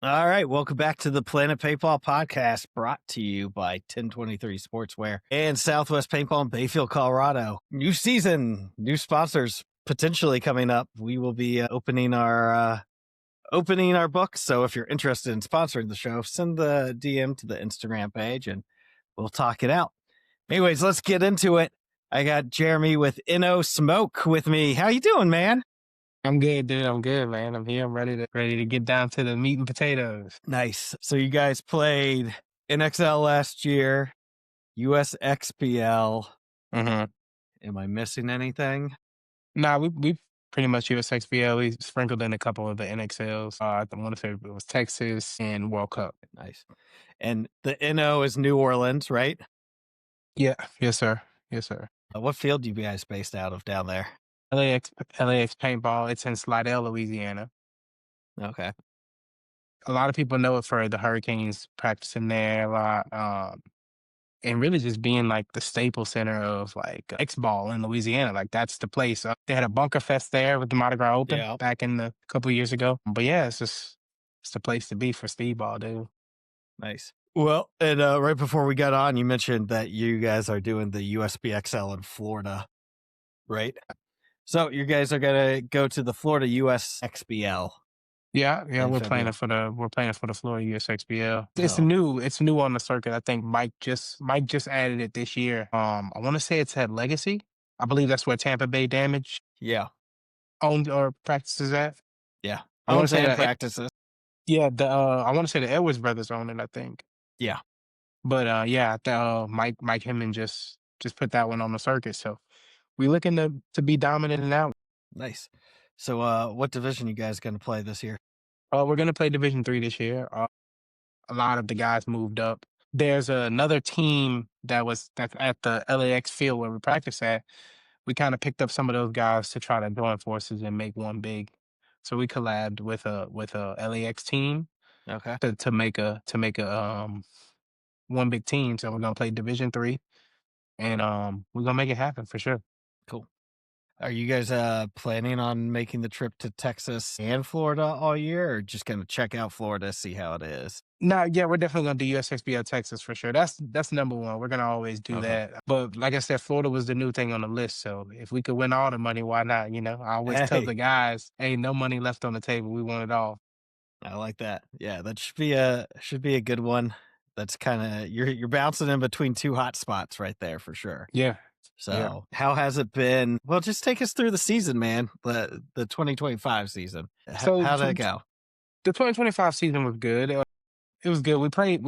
All right, welcome back to the Planet Paintball podcast, brought to you by 1023 Sportswear and Southwest Paintball in Bayfield, Colorado. New season, new sponsors potentially coming up. We will be opening our books. So if you're interested in sponsoring the show, send the DM to the Instagram page and we'll talk it out. Anyways, let's get into it. I got Jeremy with NoSmoke with me. How you doing, man? I'm good, dude. I'm good, man. I'm here. I'm ready to get down to the meat and potatoes. Nice. So you guys played NXL last year, USXPL. Mm-hmm. Am I missing anything? Nah, we pretty much USXPL. We sprinkled in a couple of the NXLs. I want to say it was Texas and World Cup. Nice. And the NO is New Orleans, right? Yeah, yes, sir. Yes, sir. What field do you guys based out of down there? LAX Paintball. It's in Slidell, Louisiana. Okay. A lot of people know it for the Hurricanes practicing there a lot. And really just being like the staple center of like X-ball in Louisiana. Like that's the place. They had a bunker fest there with the Mardi Gras Open Yeah. back in a couple of years ago. But yeah, it's the place to be for speedball, dude. Nice. Well, and right before we got on, you mentioned that you guys are doing the USBXL in Florida, right? So you guys are gonna go to the Florida USXPL. Yeah, in we're February. playing it for the Florida USXPL. Oh. It's new on the circuit. I think Mike just added it this year. I want to say it's at Legacy. I believe that's where Tampa Bay Damage Yeah. owned or practices at. Yeah. I want to Owns say and that practices. I want to say the Edwards brothers own it, I think. Yeah. But yeah, Mike Hemming just put that one on the circuit. So we looking to be dominant in that one. Nice. So what division you guys gonna play this year? We're gonna play Division 3 this year. A lot of the guys moved up. There's another team that's at the LAX field where we practice at. We kind of picked up some of those guys to try to join forces and make one big. So we collabed with a LAX team Okay. to make a one big team. So we're gonna play Division 3, and we're gonna make it happen for sure. Cool. Are you guys planning on making the trip to Texas and Florida all year, or just gonna check out Florida, see how it is? Nah, yeah, we're definitely gonna do USXPL Texas for sure. That's number one. We're gonna always do Okay. that. But like I said, Florida was the new thing on the list. So if we could win all the money, why not? I always tell Hey, the guys, ain't no money left on the table. We want it all. I like that. Yeah, that should be a good one. That's kind of you're bouncing in between two hot spots right there for sure. Yeah. Yeah. So how has it been? Well, just take us through the season, man. The 2025 season. So How did it go? the 2025 season was good. It was good. We played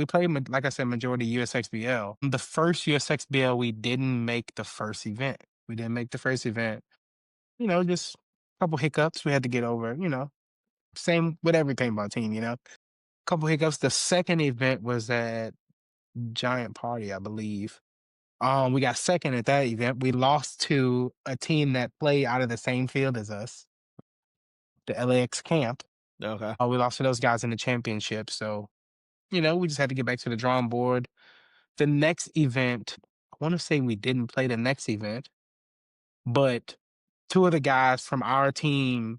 like I said, majority USXBL. The first USXBL, we didn't make the first event. We didn't make the first event. Just a couple hiccups we had to get over. Same with every paintball team. Couple hiccups. The second event was at Giant Party, I believe. We got second at that event. We lost to a team that played out of the same field as us, the LAX camp. Okay. We lost to those guys in the championship. So, we just had to get back to the drawing board. The next event, I want to say we didn't play the next event, but two of the guys from our team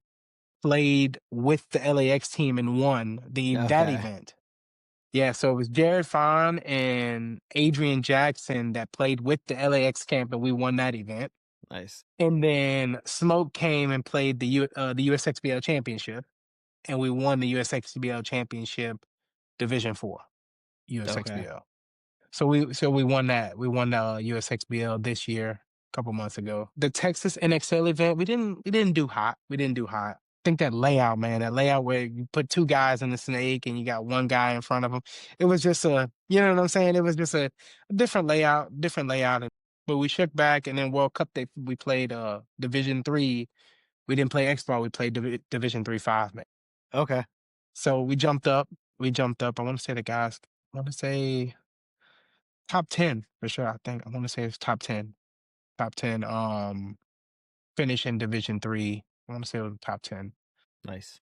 played with the LAX team and won that Okay. event. Yeah, so it was Jared Fon and Adrian Jackson that played with the LAX camp, and we won that event. Nice. And then Smoke came and played the USXBL championship, and we won the USXBL championship Division 4 Okay. USXBL. So we won that. We won the USXBL this year, a couple months ago. The Texas NXL event, we didn't do hot. We didn't do hot. I think that layout, man, that layout where you put two guys in the snake and you got one guy in front of them. It was just you know what I'm saying? It was just a different layout. But we shook back, and then World Cup we played Division 3. We didn't play X-Ball, we played Division 3 5, man. Okay. So we jumped up. I want to say the guys, I want to say top 10 for sure. I want to say it's top 10. Top 10 finish in Division 3. I want to say it was top 10. Nice.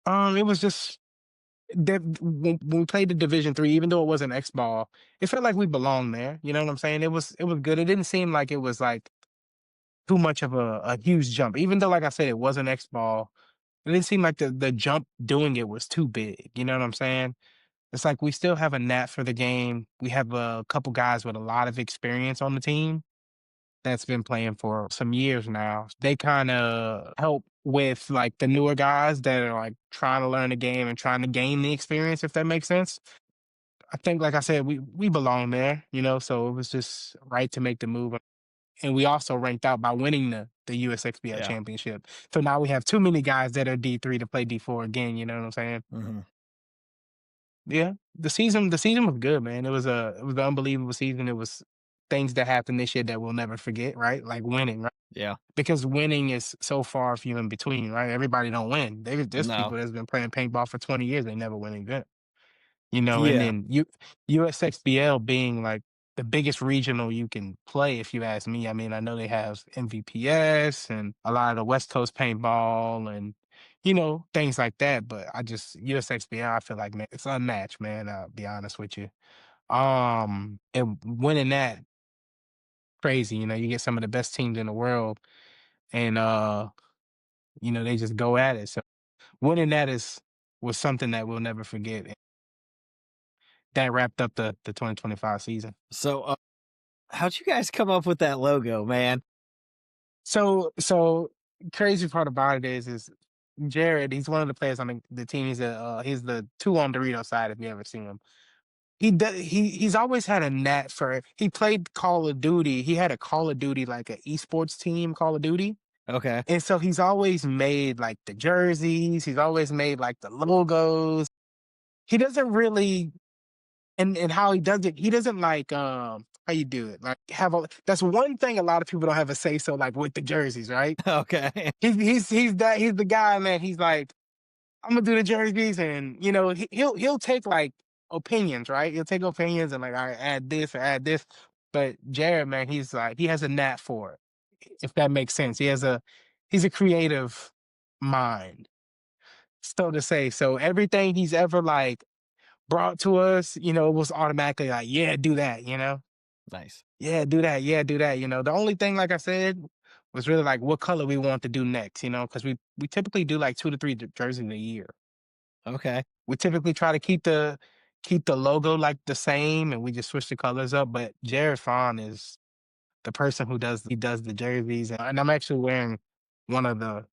It was just that when we played the Division 3, even though it wasn't X ball, it felt like we belonged there. You know what I'm saying? It was good. It didn't seem like it was like too much of a huge jump. Even though, like I said, it wasn't X ball, It didn't seem like the jump doing it was too big. You know what I'm saying? It's like we still have a knack for the game. We have a couple guys with a lot of experience on the team that's been playing for some years now. They kind of help with like the newer guys that are like trying to learn the game and trying to gain the experience, if that makes sense. I think, like I said, we belong there, you know, so it was just right to make the move. And we also ranked out by winning the USXPL Yeah. championship. So now we have too many guys that are D3 to play D4 again, you know what I'm saying? Hmm. Yeah. The season was good, man. It was an unbelievable season. It was things that happened this year that we'll never forget, right? Like winning, right? Yeah. Because winning is so far few in between, right? Everybody don't win. There's No. people that's been playing paintball for 20 years, they never win an event. You know, and Yeah. then USXBL being like the biggest regional you can play, if you ask me. I mean, I know they have MVPS and a lot of the West Coast paintball and things like that. But I just USXBL, I feel like, man, it's unmatched, man. I'll be honest with you. And winning that crazy. You get some of the best teams in the world, and they just go at it. So winning that is was something that we'll never forget. That wrapped up the 2025 season. So, how'd you guys come up with that logo, man? So crazy part about it is Jared. He's one of the players on the team. He's the two on Dorito side. If you ever seen him, he's always had a knack for. He played Call of Duty. He had a Call of Duty like an esports team, Call of Duty, Okay. and so he's always made like the jerseys. He's always made like the logos. He doesn't really and how he does it, he doesn't like how you do it. Like have a that's one thing a lot of people don't have a say so like with the jerseys, right? Okay. He's the guy, man. He's like, I'm gonna do the jerseys, and he'll take like opinions, right? He'll take opinions and like, all right, add this or add this. But Jared, man, he's like he has a knack for it, if that makes sense. He's a creative mind, so to say. So everything he's ever like brought to us, it was automatically like, yeah, do that, Nice. yeah, do that, yeah, do that. The only thing, like I said, was really like what color we want to do next, because we typically do like 2 to 3 jerseys a year. Okay. We typically try to keep the logo like the same, and we just switch the colors up. But Jared Fawn is the person he does the jerseys, and I'm actually wearing one of the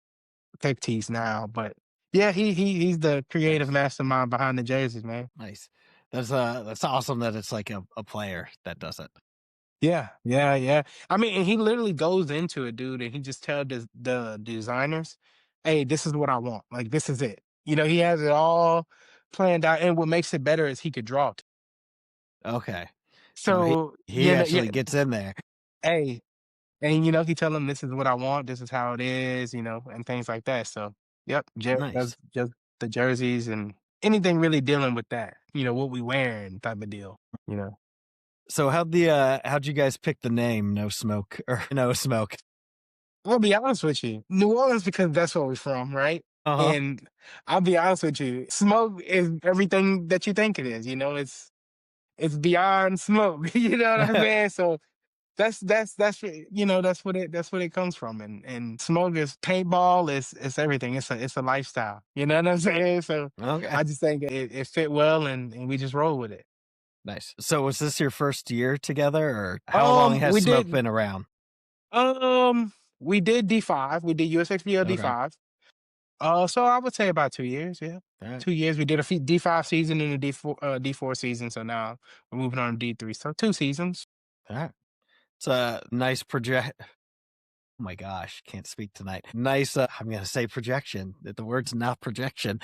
tech tees now. But yeah, he's the creative Nice. mastermind behind the jerseys, man. Nice. That's awesome that it's like a player that does it. Yeah, yeah, yeah. I mean, and he literally goes into it, dude, and he just tells the designers, "Hey, this is what I want. Like, this is it." He has it all planned out, and what makes it better is he could draw. Okay. So he So, he yeah, actually gets in there. hey, and he tell them this is what I want, this is how it is, and things like that. So, yep, Jared does Nice. just the jerseys and anything really dealing with that, what we wearing type of deal, you know. So how'd you guys pick the name No Smoke or No Smoke? I'll be honest with you. New Orleans, because that's where we're from, right? Uh-huh. And I'll be honest with you, smoke is everything that you think it is. It's beyond smoke. You know what I'm saying? So that's what it comes from. And smoke is paintball. It's everything. It's a lifestyle. You know what I'm saying? So Okay. I just think it fit well, and we just roll with it. Nice. So was this your first year together, or how long has We Smoke did been around? we did D5. We did USXPL Okay. D5. So I would say about 2 years, yeah. All right. 2 years. We did a D5 season and a D4 season, so now we're moving on to D3. So 2 seasons. All right. It's a nice project. Oh my gosh, can't speak tonight. Nice. I'm gonna say projection. The word's not projection.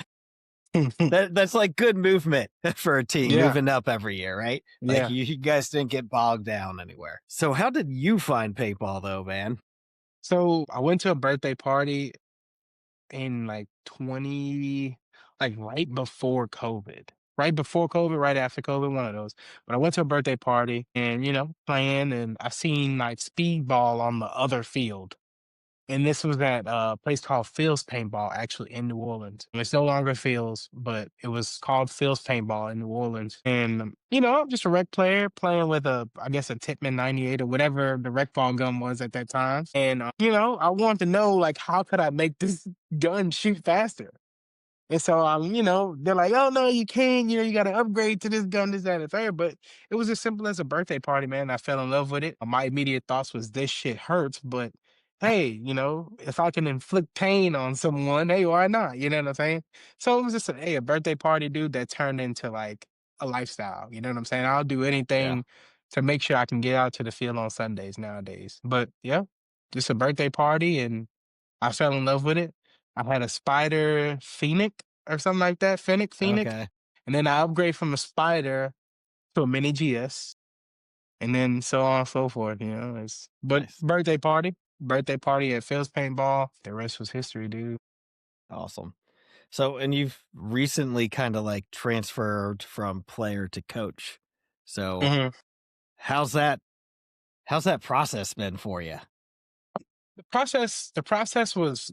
That's like good movement for a team Yeah, moving up every year, right? Like yeah. you guys didn't get bogged down anywhere. So how did you find paintball though, man? So I went to a birthday party in like 20 like right before COVID. Right before COVID, right after COVID, one of those. But I went to a birthday party and, playing, and I seen like speedball on the other field. And this was at a place called Phil's Paintball, actually in New Orleans. It's no longer Phil's, but it was called Phil's Paintball in New Orleans. And I'm just a rec player playing with I guess a Tippmann 98 or whatever the rec ball gun was at that time. And I wanted to know like how could I make this gun shoot faster? And so they're like, "Oh no, you can't. You got to upgrade to this gun, this, that, and the third." But it was as simple as a birthday party, man. I fell in love with it. My immediate thoughts was, "This shit hurts," but hey, if I can inflict pain on someone, hey, why not? You know what I'm saying? So it was just a birthday party, dude, that turned into like a lifestyle. You know what I'm saying? I'll do Yeah. anything to make sure I can get out to the field on Sundays nowadays. But yeah, just a birthday party, and I fell in love with it. I had a Spider Phoenix or something like that, Phoenix, Okay. and then I upgrade from a Spider to a Mini GS, and then so on and so forth. But Nice. birthday party at Phil's Paintball. The rest was history, dude. Awesome. So, and you've recently kind of like transferred from player to coach. So, hmm how's that? How's that process been for you? The process was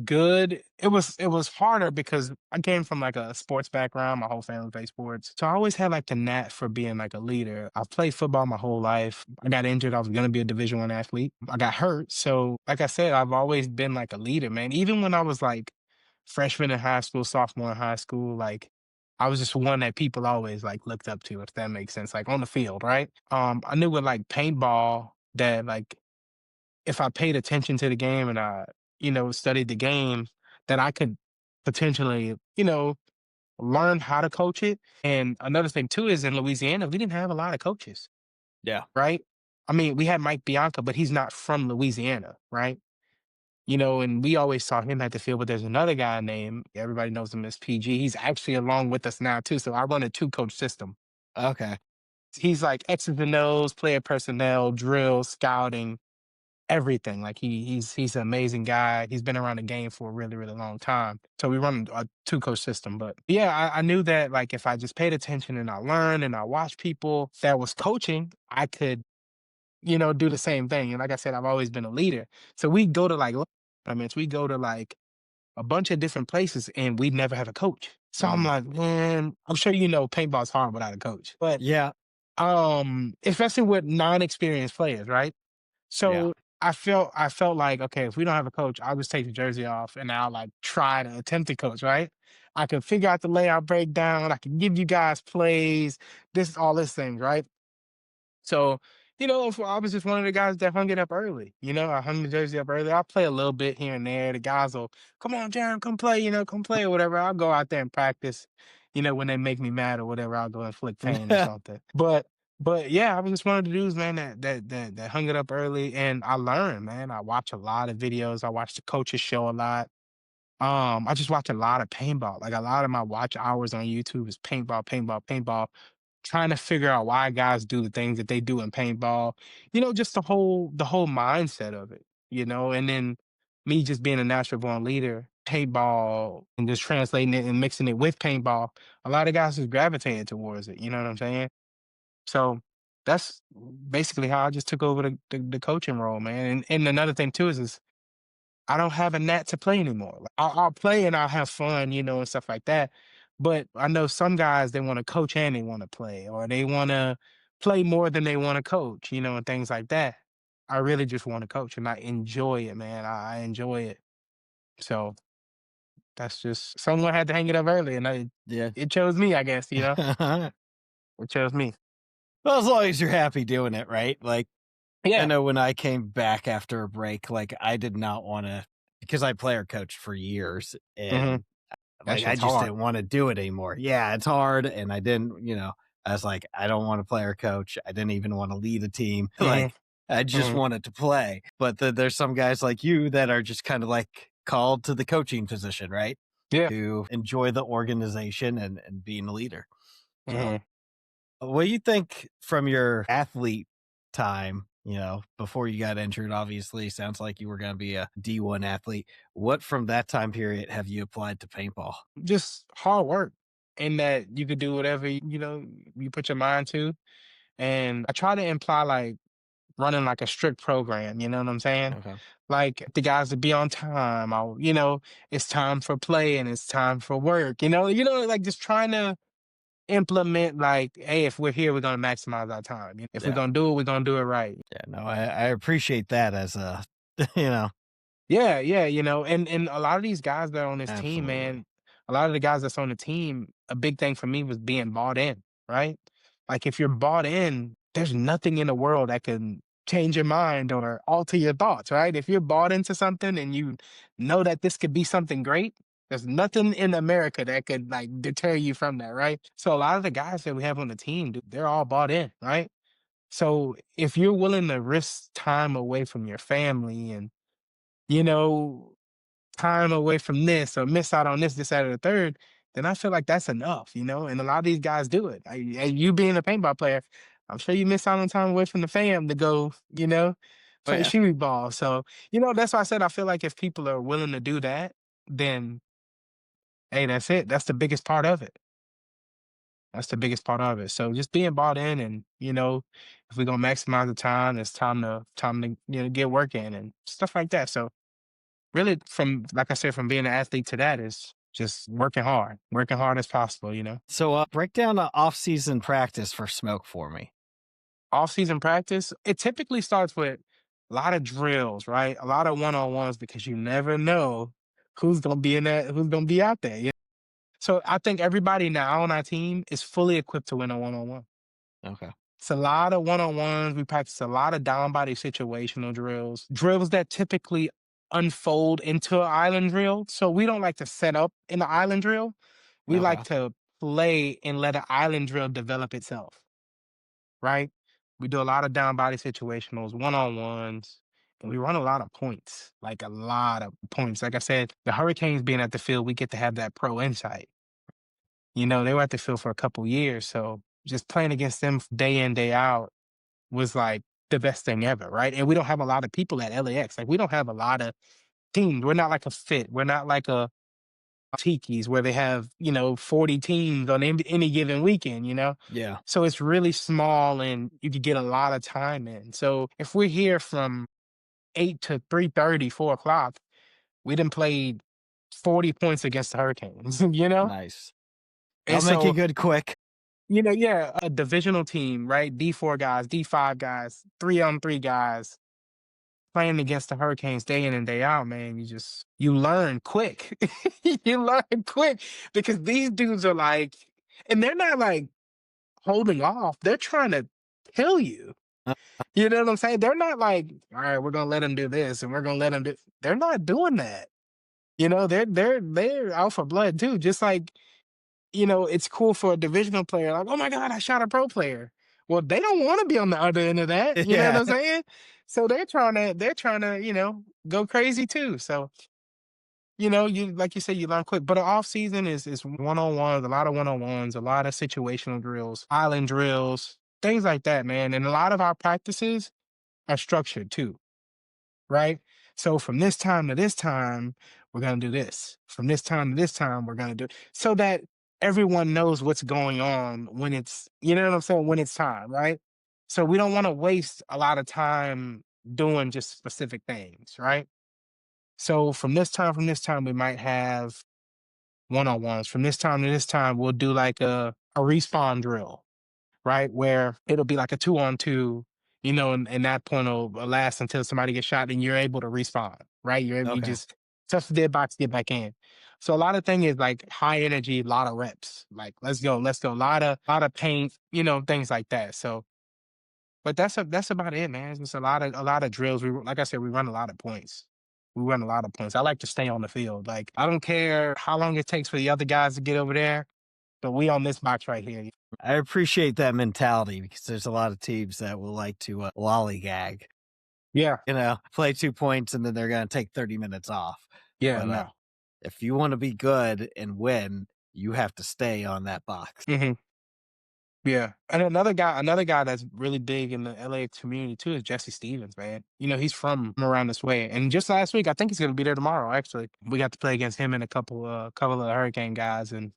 good. It was harder because I came from like a sports background. My whole family plays sports. So I always had like the knack for being like a leader. I've played football my whole life. I got injured. I was gonna be a Division 1 athlete. I got hurt. So like I said, I've always been like a leader, man. Even when I was like freshman in high school, sophomore in high school, like I was just one that people always like looked up to, if that makes sense. Like on the field, right? I knew with like paintball that like if I paid attention to the game and I, studied the game, that I could potentially, learn how to coach it. And another thing too is in Louisiana, we didn't have a lot of coaches, Yeah. right? I mean, we had Mike Bianca, but he's not from Louisiana, right? And we always saw him at the field, but there's another guy named, everybody knows him as PG. He's actually along with us now too. So I run a two-coach system. Okay. He's like X's and O's, player personnel, drill, scouting, everything. Like he's an amazing guy. He's been around the game for a really, really long time. So we run a two-coach system. But yeah, I knew that like if I just paid attention and I learned and I watched people that was coaching, I could, do the same thing. And like I said, I've always been a leader. So we go to like we go to like a bunch of different places and we never had a coach. So I'm Mm. like, man, I'm sure paintball's hard without a coach. But Yeah. especially with non-experienced players, right? Yeah. So I felt like, okay, if we don't have a coach, I'll just take the jersey off and I'll like try to attempt to coach, right? I can figure out the layout breakdown. I can give you guys plays, all this things, right? So, if I was just one of the guys that hung it up early. I hung the jersey up early. I'll play a little bit here and there. The guys will, come on, Jaron, come play, come play or whatever. I'll go out there and practice, when they make me mad or whatever, I'll go inflict pain or something. But yeah, I was just one of the dudes, man, that hung it up early and I learned, man. I watch a lot of videos. I watch the coaches show a lot. I just watch a lot of paintball. Like a lot of my watch hours on YouTube is paintball, paintball, paintball, trying to figure out why guys do the things that they do in paintball. Just the whole mindset of it, and then me just being a natural born leader, paintball and just translating it and mixing it with paintball. A lot of guys just gravitated towards it, you know what I'm saying? So that's basically how I just took over the coaching role, man. And another thing too is I don't have a knack to play anymore. Like, I'll play and I'll have fun, and stuff like that. But I know some guys they want to coach and they want to play, or they want to play more than they want to coach, and things like that. I really just want to coach, and I enjoy it, man. I enjoy it. So that's just someone had to hang it up early, and Yeah. it chose me, I guess. It chose me. Well, as long as you're happy doing it, right? Like, I Yeah. know when I came back after a break, like, I did not want to, because I player coached for years hmm and That like, I shit's just hard. didn't want to do it anymore. Yeah, it's hard. And I didn't, I was like, I don't want to player coach. I didn't even want to lead a team. hmm Like, I just hmm wanted to play. But there's some guys like you that are just kind of like called to the coaching position, right? Yeah. Who enjoy the organization and being a leader. So, hmm what do you think from your athlete time, before you got injured? Obviously, sounds like you were going to be a D1 athlete. What from that time period have you applied to paintball? Just hard work, and that you could do whatever you put your mind to. And I try to imply like running like a strict program, you know what I'm saying? Okay. Like the guys to be on time. It's time for play and it's time for work. Like just trying to implement like, hey, if we're here, we're gonna maximize our time. If we're Yeah. gonna do it, we're gonna do it right. Yeah. No, I appreciate that as a, you know, Yeah, yeah, and a lot of these guys that are on this team, absolutely. man, a lot of the guys that's on the team, a big thing for me was being bought in, right? Like if you're bought in, there's nothing in the world that can change your mind or alter your thoughts, right? If you're bought into something and you know that this could be something great, there's nothing in America that could like deter you from that, right? So a lot of the guys that we have on the team, dude, they're all bought in, right? So if you're willing to risk time away from your family and you know time away from this or miss out on this, that, or the third, then I feel like that's enough. And a lot of these guys do it. You being a paintball player, I'm sure you miss out on time away from the fam to go, Oh play yeah. shoot ball. So, that's why I said I feel like if people are willing to do that, then hey, that's it. That's the biggest part of it. That's the biggest part of it. So just being bought in and, if we're gonna maximize the time, it's time to get work in and stuff like that. So really from like I said, from being an athlete to that is just working hard as possible. So break down the off-season practice for Smoke for me. Off season practice, it typically starts with a lot of drills, right? A lot of one-on-ones because you never know who's gonna be out there. So I think everybody now on our team is fully equipped to win a one-on-one. Okay. It's a lot of one-on-ones. We practice a lot of down body situational drills that typically unfold into an island drill. So we don't like to set up in the island drill. We like Okay. to play and let an island drill develop itself, right? We do a lot of down body situationals, one-on-ones, and we run a lot of points, like a lot of points. Like I said, the Hurricanes being at the field, we get to have that pro insight. They were at the field for a couple years, so just playing against them day in, day out was like the best thing ever, right? And we don't have a lot of people at LAX. Like we don't have a lot of teams. We're not like a Fit. We're not like a Tiki's where they have 40 teams on any given weekend. Yeah. So it's really small and you could get a lot of time in. So if we're here from 8 to 3:30, 4 o'clock, we done played 40 points against the Hurricanes, you know? Nice. And That'll make you so good quick. yeah, a divisional team, right? D4 guys, D5 guys, 3-on-3 guys playing against the Hurricanes day in and day out, man. You learn quick. You learn quick because these dudes are like, and they're not like holding off. They're trying to kill you. Uh, You know what I'm saying? They're not like, all right, we're gonna let them do this and we're gonna let them do. They're not doing that. They're out for blood too. Just like it's cool for a divisional player, like, oh my God, I shot a pro player. Well, they don't want to be on the other end of that. You know what yeah. I'm saying? So they're trying to go crazy too. So, you like you said, you learn quick. But the off season is one-on-ones, a lot of one-on-ones, a lot of situational drills, island drills, things like that, man. And a lot of our practices are structured too, right? So from this time to this time, we're gonna do this. From this time to this time, we're gonna do so that everyone knows what's going on when it's you know what I'm saying, when it's time, right? So we don't want to waste a lot of time doing just specific things, right? So from this time, we might have one-on-ones. From this time to this time, we'll do like a respawn drill, right? Where it'll be like a 2-on-2, and that point will last until somebody gets shot and you're able to respawn, right? You Okay. just touch the dead box, get back in. So a lot of thing is like high energy, a lot of reps. Like let's go, lot of paint, things like that. So, but that's about it, man. It's just a lot of drills. Like I said, we run a lot of points. We run a lot of points. I like to stay on the field. Like I don't care how long it takes for the other guys to get over there, but we on this box right here. I appreciate that mentality because there's a lot of teams that will like to lollygag, Yeah, play 2 points and then they're going to take 30 minutes off. yeah, But no. if you want to be good and win, you have to stay on that box. Hmm. Yeah, and another guy that's really big in the LA community too is Jesse Stevens, man. He's from around this way, and just last week, I think he's gonna be there tomorrow. Actually, we got to play against him and a couple of Hurricane guys, and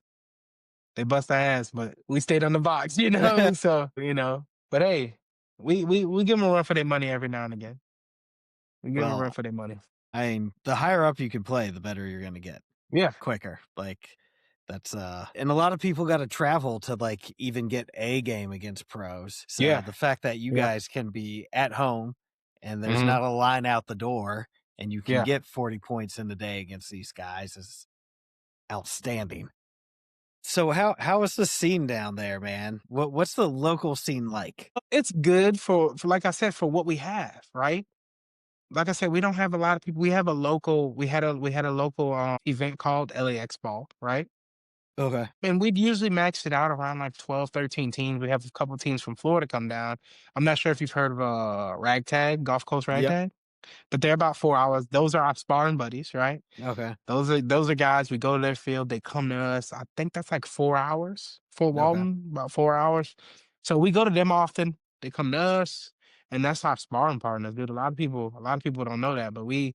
they bust our ass, but we stayed on the box. So but hey. We give them a run for their money every now and again. We give them a run Well, for their money. I mean, the higher up you can play, the better you're gonna get. Yeah, Quicker. Like that's and a lot of people gotta travel to like even get a game against pros. So yeah, the fact that you yeah, guys can be at home and there's hmm not a line out the door and you can yeah. get 40 points in the day against these guys is outstanding. So how is the scene down there, man? What's the local scene like? It's good for like I said, for what we have, right? Like I said, we don't have a lot of people. We have a local. We had a local event called LAX Ball, right? Okay. And we'd usually max it out around like 12, 13 teams. We have a couple teams from Florida come down. I'm not sure if you've heard of ragtag, Gulf Coast Yep. ragtag, but they're about 4 hours. Those are our sparring buddies, right? Okay. Those are guys. We go to their field. They come to us. I think that's like 4 hours for Okay. Walton, about 4 hours. So we go to them often. They come to us, and that's our sparring partners, dude. A lot of people don't know that, but we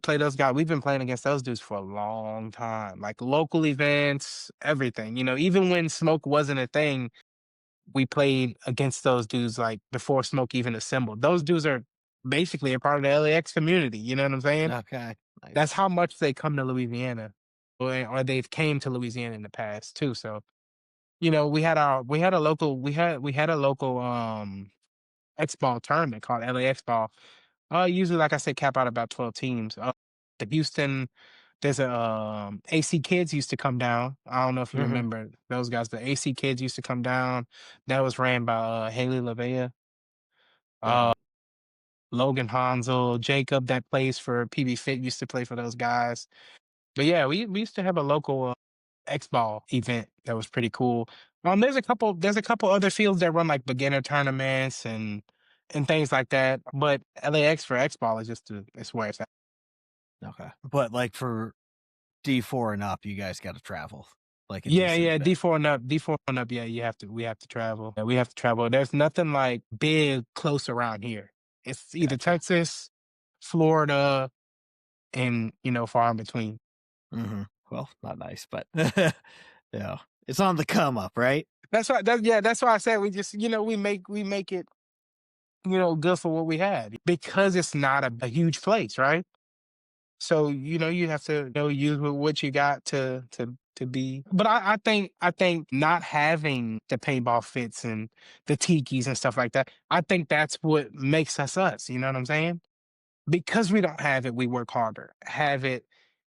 play those guys. We've been playing against those dudes for a long time, like local events, everything. Even when smoke wasn't a thing, we played against those dudes like before smoke even assembled. Those dudes are basically a part of the LAX community. You know what I'm saying? Okay. That's Nice. how much they come to Louisiana, or they've came to Louisiana in the past too. So we had a local X ball tournament called LAX ball. Usually, like I said, cap out about 12 teams. The Houston, there's a AC Kids used to come down. I don't know if you Mhm. remember those guys. The AC Kids used to come down. That was ran by Haley LaVea, Yeah. uh, Logan Hansel, Jacob that plays for PB Fit used to play for those guys. But yeah, we used to have a local X ball event that was pretty cool. There's a couple other fields that run like beginner tournaments and things like that. But LAX for X ball is it's where it's at. Okay. But like for D4 and up, you guys got to travel like a Yeah, decent yeah, bit. D4 and up. Yeah, we have to travel. Yeah, we have to travel. There's nothing like big close around here. It's either Gotcha. Texas, Florida, and far in between. Well, not nice, but yeah, it's on the come up, right? That's why I said we make it good for what we had because it's not a huge place, right? So you have to use what you got to be. But I think not having the paintball fits and the tikis and stuff like that. I think that's what makes us us. You know what I'm saying? Because we don't have it, we work harder. Have it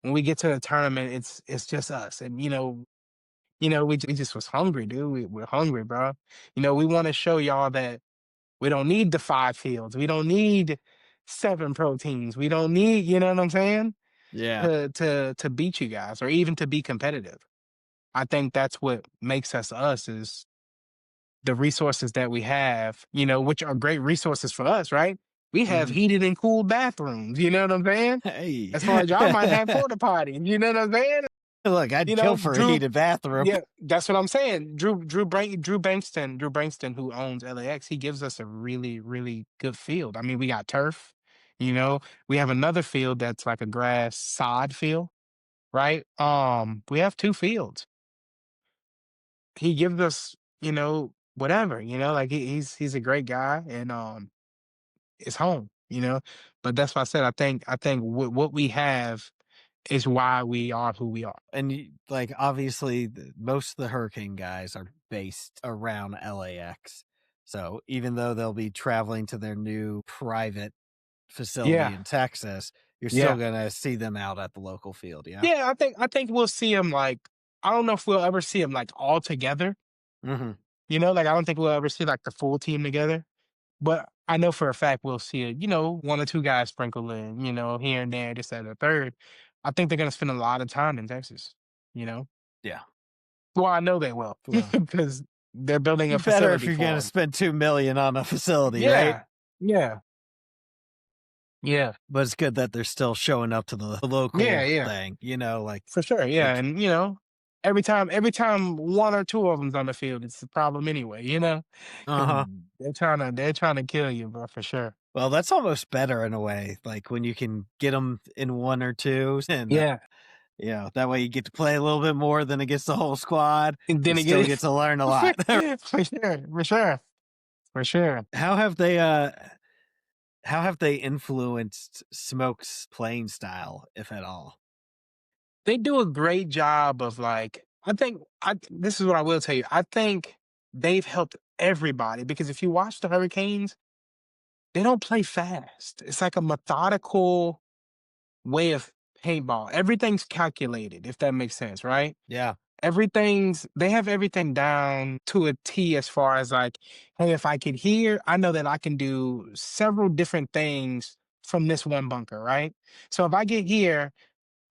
when we get to the tournament, it's just us, and we just was hungry, dude. We're hungry, bro. We want to show y'all that we don't need the 5 fields. We don't need 7 proteins. We don't need, you know what I'm saying? Yeah. To beat you guys or even to be competitive. I think that's what makes us us is the resources that we have, which are great resources for us, right? We have Mhm. heated and cooled bathrooms. You know what I'm saying? Hey, As far as y'all might have porta potties. You know what I'm saying? look, I'd kill for a Drew. heated bathroom. Yeah, that's what I'm saying. Drew Bankston, who owns LAX, he gives us a really, really good field. I mean, we got turf. We have another field that's like a grass sod field, right? We have 2 fields. He gives us, whatever, like he's a great guy and it's home, But that's why I said I think what we have is why we are who we are. And like obviously, most of the Hurricane guys are based around LAX. So even though they'll be traveling to their new private facility Yeah, in Texas, you're still yeah. gonna see them out at the local field. Yeah. Yeah, I think we'll see him like I don't know if we'll ever see him like all together. Hmm. Like I don't think we'll ever see like the full team together. But I know for a fact we'll see it, 1 or 2 guys sprinkle in, here and there, just at a third. I think they're gonna spend a lot of time in Texas, you know. Yeah. Well, I know they will Well, because they're building you a better if facility you're for gonna them. spend 2 million on a facility, right? Yeah, yeah, yeah, But it's good that they're still showing up to the yeah, local yeah, thing, like for sure. Yeah, like and every time 1 or 2 of them's on the field, it's a problem anyway, because uh-huh. they're trying to kill you, bro, for sure. Well, that's almost better in a way, like when you can get them in 1 or 2 and, Yeah, that way you get to play a little bit more than against the whole squad and and then still again, get to learn a lot. for sure, for sure. for sure. How have they influenced Smoke's playing style, if at all? They do a great job of like, I think this is what I will tell you. I think they've helped everybody because if you watch the Hurricanes, they don't play fast. It's like a methodical way of paintball. Everything's calculated, if that makes sense, right? Yeah. They have everything down to a T as far as like, hey, if I get here, I know that I can do several different things from this one bunker, right? So if I get here,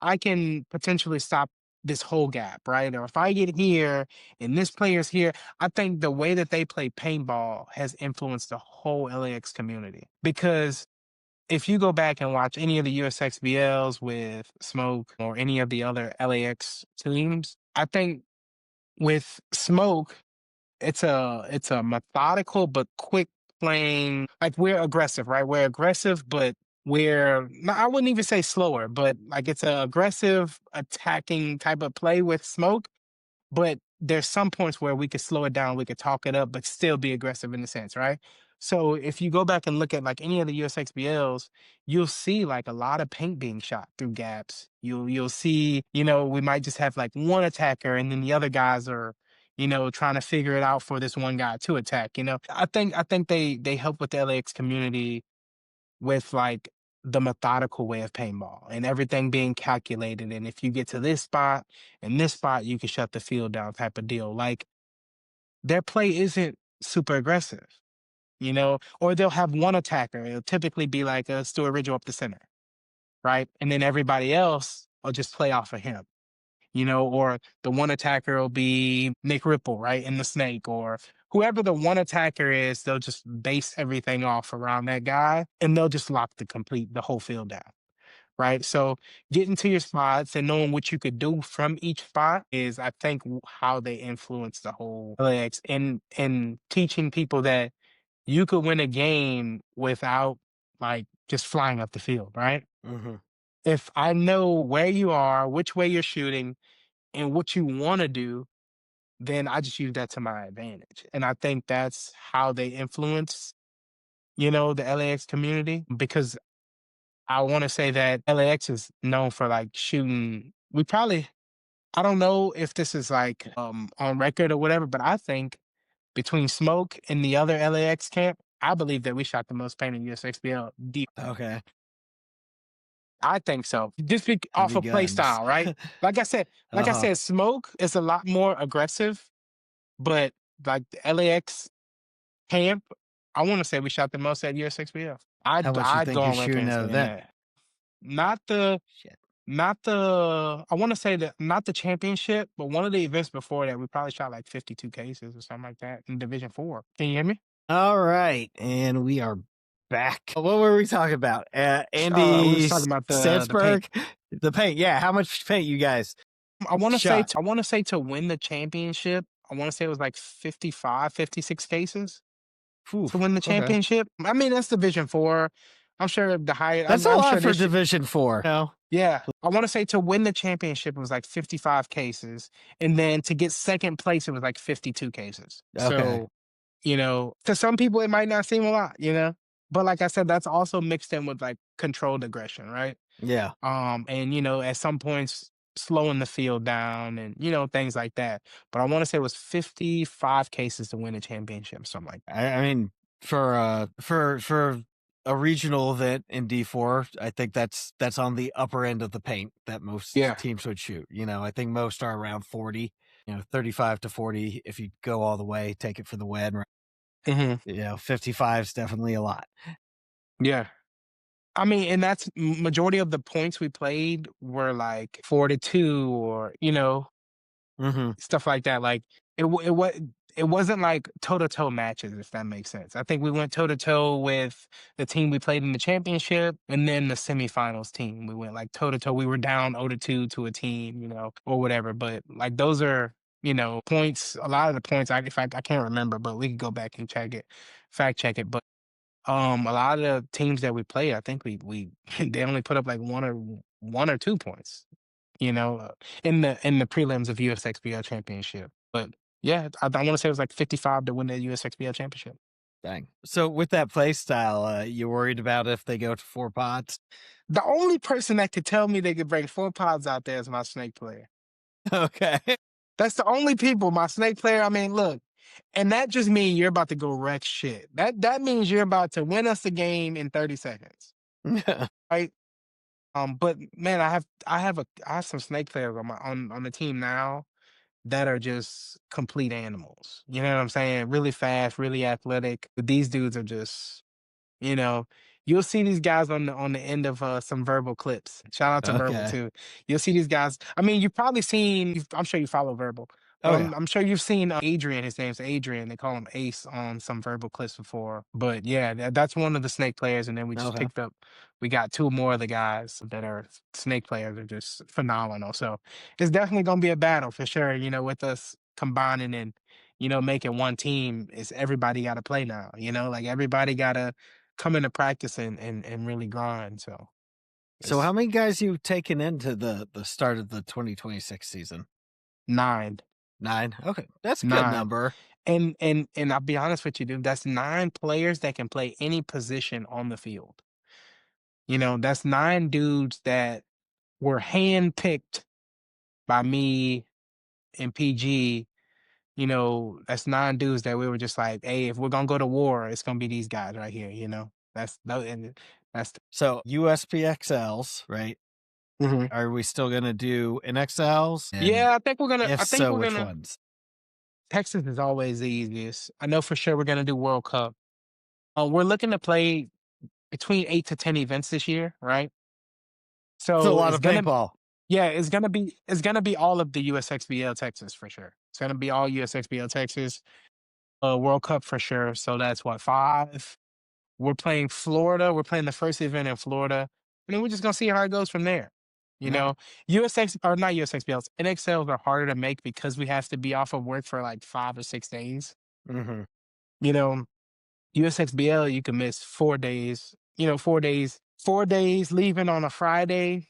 I can potentially stop this whole gap, right? Or if I get here and this player's here, I think the way that they play paintball has influenced the whole LAX community. Because if you go back and watch any of the USXBLs with Smoke or any of the other LAX teams, I think with Smoke, it's a methodical but quick playing. Like we're aggressive, right? We're aggressive, but we're no, I wouldn't even say slower, but like it's a aggressive attacking type of play with Smoke. But there's some points where we could slow it down, we could talk it up, but still be aggressive in a sense, right? So if you go back and look at like any of the USXBLs, you'll see like a lot of paint being shot through gaps. You'll see, we might just have like one attacker and then the other guys are, trying to figure it out for this one guy to attack. I think they help with the LAX community with like the methodical way of paintball and everything being calculated. And if you get to this spot and this spot, you can shut the field down type of deal. Like their play isn't super aggressive, or they'll have one attacker. It'll typically be like a Stuart Ridgel up the center, right? And then everybody else will just play off of him. Or the one attacker will be Nick Ripple, right? In the snake, or whoever the one attacker is, they'll just base everything off around that guy and they'll just lock the whole field down. Right. So getting to your spots and knowing what you could do from each spot is, I think, how they influence the whole legs and teaching people that you could win a game without like just flying up the field. Right. Hmm. If I know where you are, which way you're shooting, and what you want to do, then I just use that to my advantage. And I think that's how they influence, the LAX community because I want to say that LAX is known for like shooting. I don't know if this is like on record or whatever, but I think between Smoke and the other LAX camp, I believe that we shot the most paint in USXBL. Okay. I think so. Just off Heavy of play guns. style, right? Like I said, Uh-huh. Smoke is a lot more aggressive, but like the LAX camp, I want to say we shot the most at USXBL. How much you I'd go think you're on record shooting and out of saying that? that. Not the Shit. Not the I wanna say that not the championship, but one of the events before that, we probably shot like 52 cases or something like that in Division 4. Can you hear me? All right. And we are back. What were we talking about? We was Andy talking about the paint. Sandsberg? The paint. Yeah. How much paint you guys shot? I wanna say to win the championship, I wanna say it was like 55, 56 cases to Oof. win the Okay. championship. I mean, that's Division 4. I'm sure the higher That's a I'm lot sure for this Division 4. No. yeah. I wanna say to win the championship, it was like 55 cases, and then to get 2nd place, it was like 52 cases. Okay. So to some people, it might not seem a lot, but like I said, that's also mixed in with like controlled aggression, right? Yeah. And at some points, slowing the field down and things like that. But I want to say it was 55 cases to win a championship, something like that. I mean, for a regional event in D4, I think that's on the upper end of the paint that most Yeah. teams would shoot. I think most are around 40. 35 to 40 if you go all the way, take it for the win. Hmm. 55 is definitely a lot. Yeah. I mean, and that's majority of the points we played were like 4-2 or Hmm. stuff like that. Like it wasn't like toe to toe matches, if that makes sense. I think we went toe to toe with the team we played in the championship, and then the semifinals team. We went like toe to toe. We were down 0-2 to a team, or whatever. But like those are points. A lot of the points, I can't remember, but we could go back and fact check it. But a lot of the teams that we played, I think we they only put up like 1 or 2 points you know, uh, in the prelims of USXPL championship. But yeah, I want to say it was like 55 to win the USXPL championship. Dang. So with that play style, you worried about if they go to 4 pods? The only person that could tell me they could bring 4 pods out there is my snake player. Okay. That's the only people, my snake player. I mean, look, and that just means you're about to go wreck shit. That means you're about to win us the game in 30 seconds, right? But man, I have some snake players on on the team now that are just complete animals. You know what I'm saying? Really fast, really athletic. But these dudes are just, you know, you'll see these guys on the end of some verbal clips. Shout out to Verbal Okay. too. You'll see these guys. I mean, you've probably seen. I'm sure you follow Verbal, but Oh yeah. I'm sure you've seen Adrian. His name's Adrian. They call him Ace on some Verbal clips before. But yeah, that's one of the snake players. And then we just Okay. picked up. We got two more of the guys that are snake players. Are just phenomenal. So it's definitely gonna be a battle for sure. You know, with us combining and making one team, is everybody got to play now. Like everybody got to come into practice and really grind. So So how it's many guys you taken into the start of the 2026 season? nine, 9. Okay. That's a good nine, number. and I'll be honest with you, dude. That's nine players that can play any position on the field. That's nine dudes that were handpicked by me and PG. That's nine dudes that we were just like, hey, if we're gonna go to war, it's gonna be these guys right here. And that's. So USPXLs, right? Mhm. Are we still gonna do NXLs? And Yeah, I think we're gonna. if I think so, we're which gonna. ones? Texas is always the easiest. I know for sure we're gonna do World Cup. We're looking to play between 8 to 10 events this year, right? It's a So lot it's of gonna, paintball. yeah, it's gonna be all of the USXBL Texas for sure. It's gonna be all USXBL Texas. World Cup for sure. So that's what, five. We're playing Florida. We're playing the first event in Florida, and then we're just gonna see how it goes from there. You All right. know, USX or not USXBLs, NXLs are harder to make because we have to be off of work for like 5 or 6 days. Mhm. You know, USXBL, you can miss 4 days, 4 days, 4 days leaving on a Friday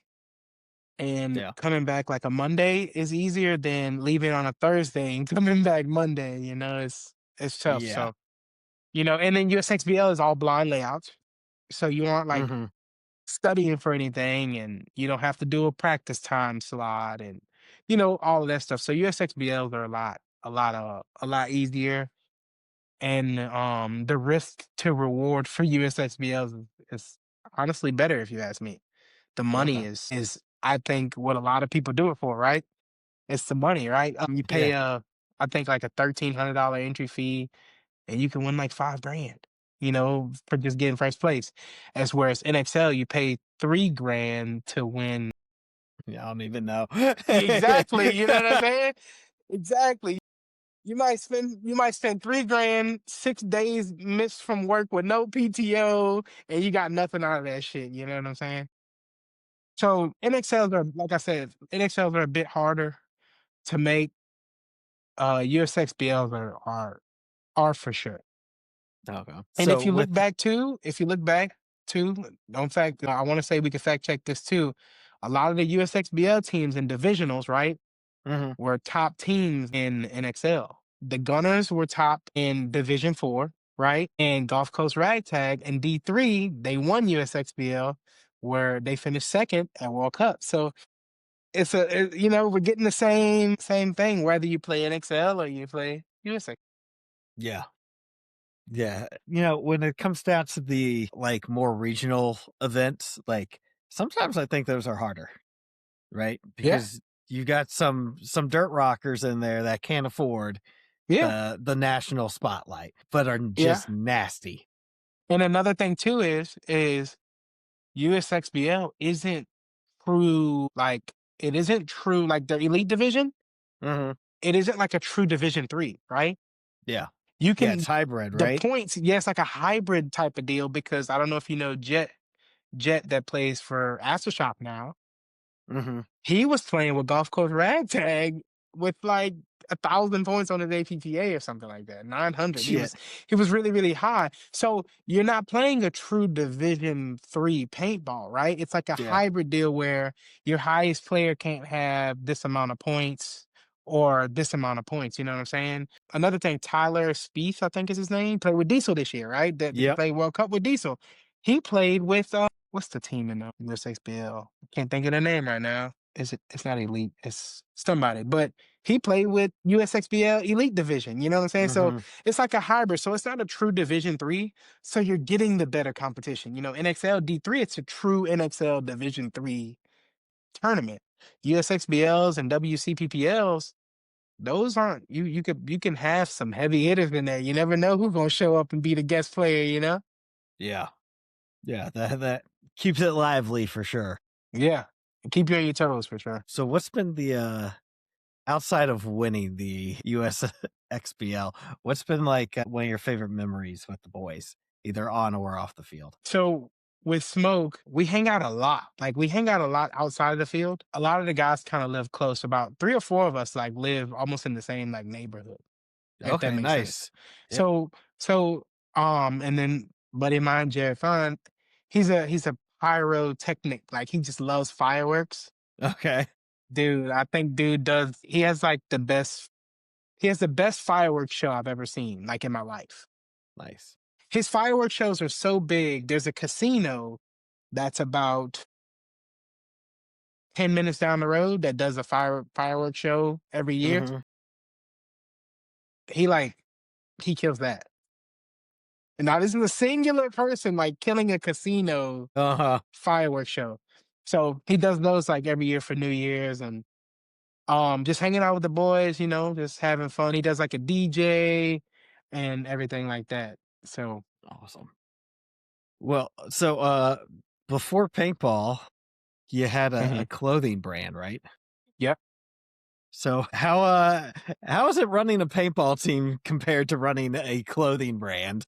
and Yeah. coming back like a Monday is easier than leaving on a Thursday and coming back Monday. It's tough. Yeah. So, and then USXBL is all blind layouts. So you aren't like Mhm. studying for anything and you don't have to do a practice time slot and all of that stuff. So USXBLs are a lot easier. And the risk to reward for USXBLs is honestly better if you ask me. The money Okay. is I think what a lot of people do it for, right? It's the money, right? You Yeah. pay I think like a $1,300 entry fee and you can win like 5 grand, for just getting first place. As whereas NXL you pay 3 grand to win. Yeah, I don't even know. Exactly, you know what I'm saying? Exactly. You might spend 3 grand, 6 days missed from work with no PTO, and you got nothing out of that shit. You know what I'm saying? So NXLs are, like I said, NXLs are a bit harder to make. USXBLs are for sure. Okay. And So with if you look back too, in fact, I want to say we can fact check this too. A lot of the USXBL teams in divisionals, right, Mhm. were top teams in NXL. The Gunners were top in Division 4, right? And Gulf Coast Ragtag in D3, they won USXBL, where they finished second at World Cup. So we're getting the same thing, whether you play NXL or you play USX. Yeah. Yeah. When it comes down to the like more regional events, like sometimes I think those are harder, right? Yeah, Because you got some dirt rockers in there that can't afford yeah, the national spotlight, but are yeah. just nasty. And another thing too is USXBL isn't true like the elite division. Mhm. It isn't like a true Division 3, right? Yeah. You Yeah, it's can hybrid, the right? points, yes, like a hybrid type of deal because I don't know if you know Jet that plays for Aftershock now. Mhm. He was playing with Gulf Coast Ragtag with like 1,000 points on his APTA or something like that. 900. He Shit. was he was really, really high. So you're not playing a true Division 3 paintball, right? It's like a Yeah. hybrid deal where your highest player can't have this amount of points or this amount of points. You know what I'm saying? Another thing, Tyler Spieth, I think is his name, played with Diesel this year, right? That he Yep. played World Cup with Diesel. He played with what's the team in the USXPL? I can't think of the name right now. Is it? It's not Elite. It's somebody. But he played with USXPL Elite Division. You know what I'm saying? So Hmm. it's like a hybrid. So it's not a true Division 3. So you're getting the better competition. NXL D3. It's a true NXL Division 3 tournament. USXBLs and WCPPLs, those aren't you can have some heavy hitters in there. You never know who's gonna show up and be the guest player, you know? Yeah. Yeah. That keeps it lively for sure. Yeah. Keep you on your toes for sure. So what's been the outside of winning the USXPL, what's been like one of your favorite memories with the boys, either on or off the field? So with Smoke, we hang out a lot. Like we hang out a lot outside of the field. A lot of the guys kind of live close. About three or four of us like live almost in the same like neighborhood, if that Okay, makes sense. nice. Yep. So and then buddy of mine, Jared Fun, he's a pyrotechnic. Like he just loves fireworks. Okay. Dude, I think dude does he has like he has the best fireworks show I've ever seen, like in my life. Nice. His fireworks shows are so big. There's a casino that's about 10 minutes down the road that does a fireworks show every year. Hmm. He like he kills that. And now this is a singular person like killing a casino Uh-huh. fireworks show. So he does those like every year for New Year's and just hanging out with the boys, just having fun. He does like a DJ and everything like that. So Awesome. Well, so before paintball, you had a mhm. clothing brand, right? Yep. So how is it running a paintball team compared to running a clothing brand?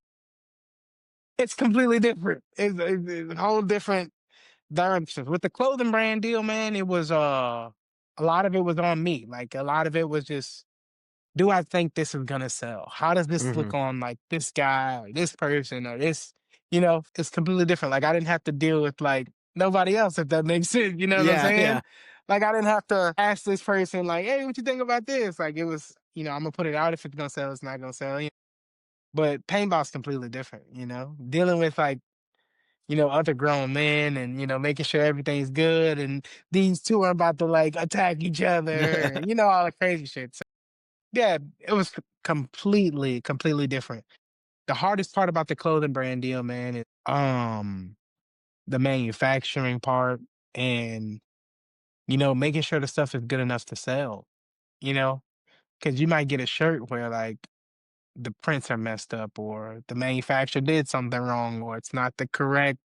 It's completely different. It's a whole different direction. With the clothing brand deal, man, it was a lot of it was on me. Like a lot of it was just, do I think this is gonna sell? How does this Hmm. look on like this guy or this person or this? It's completely different. Like I didn't have to deal with like nobody else, if that makes sense. You know what I'm Yeah, saying? yeah. Like I didn't have to ask this person like, hey, what you think about this? Like it was, I'm gonna put it out. If it's gonna sell, it's not gonna sell. But paintball's completely different. Dealing with like other grown men and, making sure everything's good and these two are about to like attack each other and, all the crazy shit. So, yeah, it was completely, completely different. The hardest part about the clothing brand deal, man, is the manufacturing part and, making sure the stuff is good enough to sell, you know, because you might get a shirt where like the prints are messed up or the manufacturer did something wrong or it's not the correct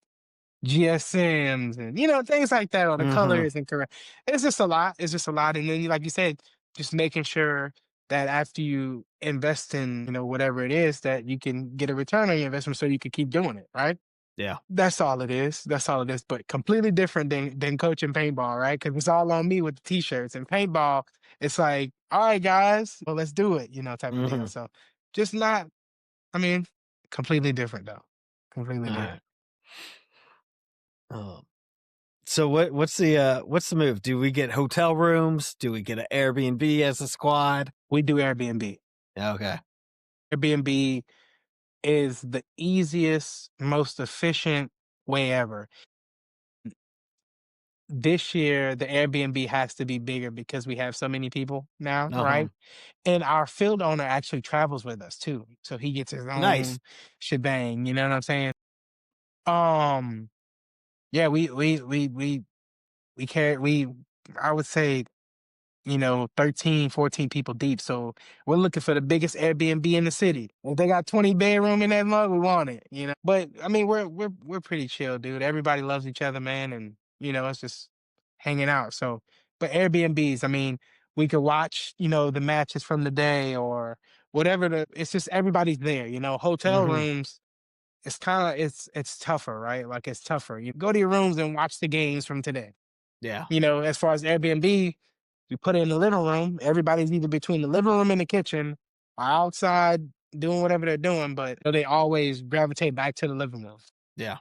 GSMs and things like that, or the color Hmm. isn't correct. It's just a lot. It's just a lot. And then like you said, just making sure that after you invest in, whatever it is, that you can get a return on your investment so you can keep doing it, right? Yeah. That's all it is. That's all it is. But completely different than coaching paintball, right? Because it's all on me with the t-shirts. And paintball, it's like, all right, guys, well, let's do it, type of deal. Hmm. So just not, I mean, completely different though. Completely All different. right. Um, so what's the move? Do we get hotel rooms? Do we get an Airbnb as a squad? We do Airbnb. Okay. Airbnb is the easiest, most efficient way ever. This year, the Airbnb has to be bigger because we have so many people now, Uh-huh. right? And our field owner actually travels with us too. So he gets his Nice. own shebang, you know what I'm saying? Um, yeah, we carry I would say 13, 14 people deep. So we're looking for the biggest Airbnb in the city. If they got 20 bedroom in that mug, we want it. But I mean, we're pretty chill, dude. Everybody loves each other, man, and it's just hanging out. So, but Airbnbs, I mean, we could watch, the matches from the day or whatever. It's just everybody's there. Hotel Hmm. rooms. It's kind of it's tougher, right? Like it's tougher. You go to your rooms and watch the games from today. Yeah. As far as Airbnb, we put it in the living room. Everybody's either between the living room and the kitchen or outside doing whatever they're doing, but they always gravitate back to the living room. Yeah.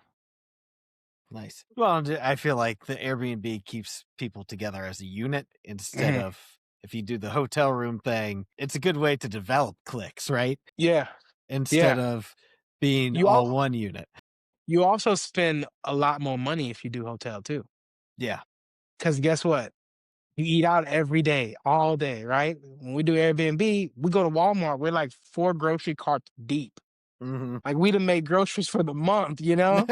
Nice. Well, I feel like the Airbnb keeps people together as a unit instead Mhm. of if you do the hotel room thing, it's a good way to develop cliques, right? Yeah, Instead yeah. of being You all all one unit. you also spend a lot more money if you do hotel too. Yeah. Because guess what? You eat out every day, all day, right? When we do Airbnb, we go to Walmart, we're like 4 grocery carts deep. Mhm. Like we done made groceries for the month, you know?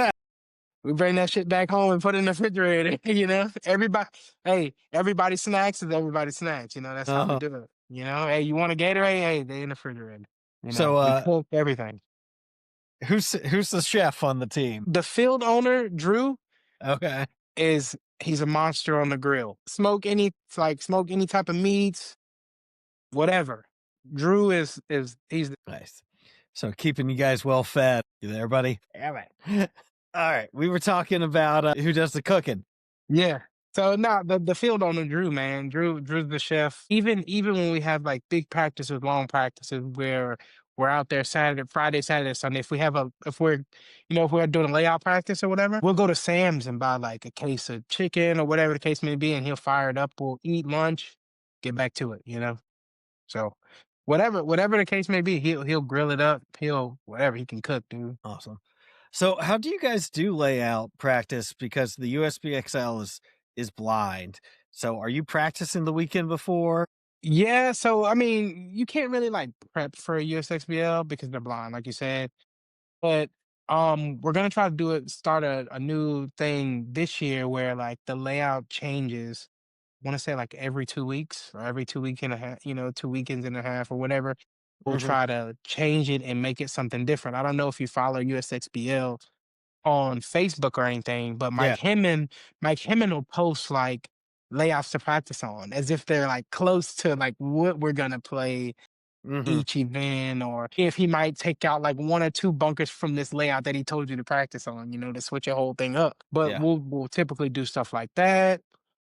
We bring that shit back home and put it in the refrigerator, you know? Everybody snacks is everybody snacks, you know? That's how we Uh-huh. do it. You know, hey, you want a Gatorade? Hey, they in the refrigerator. You So, know, we cook everything. who's the chef on the team? The field owner, Drew, Okay. he's a monster on the grill. Smoke any type of meats, whatever. Drew is he's Nice. So keeping you guys well fed. You there, buddy? Damn it. All right. We were talking about who does the cooking. Yeah. So no, the field owner Drew, man. Drew's the chef. Even when we have like big practices, long practices where we're out there Friday, Saturday, Sunday. If we're if we're doing a layout practice or whatever, we'll go to Sam's and buy like a case of chicken or whatever the case may be, and he'll fire it up. We'll eat lunch, get back to it, you know. So whatever the case may be, he'll grill it up. He'll whatever he can cook, dude. Awesome. So how do you guys do layout practice? Because the USBXL is blind. So are you practicing the weekend before? Yeah, so I mean, you can't really like prep for a USXPL because they're blind, like you said. But we're gonna try to start a new thing this year where like the layout changes. I want to say like every 2 weeks or every 2 week and a half, 2 weekends and a half or whatever. We'll Hmm. try to change it and make it something different. I don't know if you follow USXPL on Facebook or anything, but Yeah. Mike Hemmon will post like layouts to practice on as if they're like close to like what we're gonna play Hmm. each event, or if he might take out like 1 or 2 bunkers from this layout that he told you to practice on, to switch your whole thing up. But Yeah. we'll typically do stuff like that.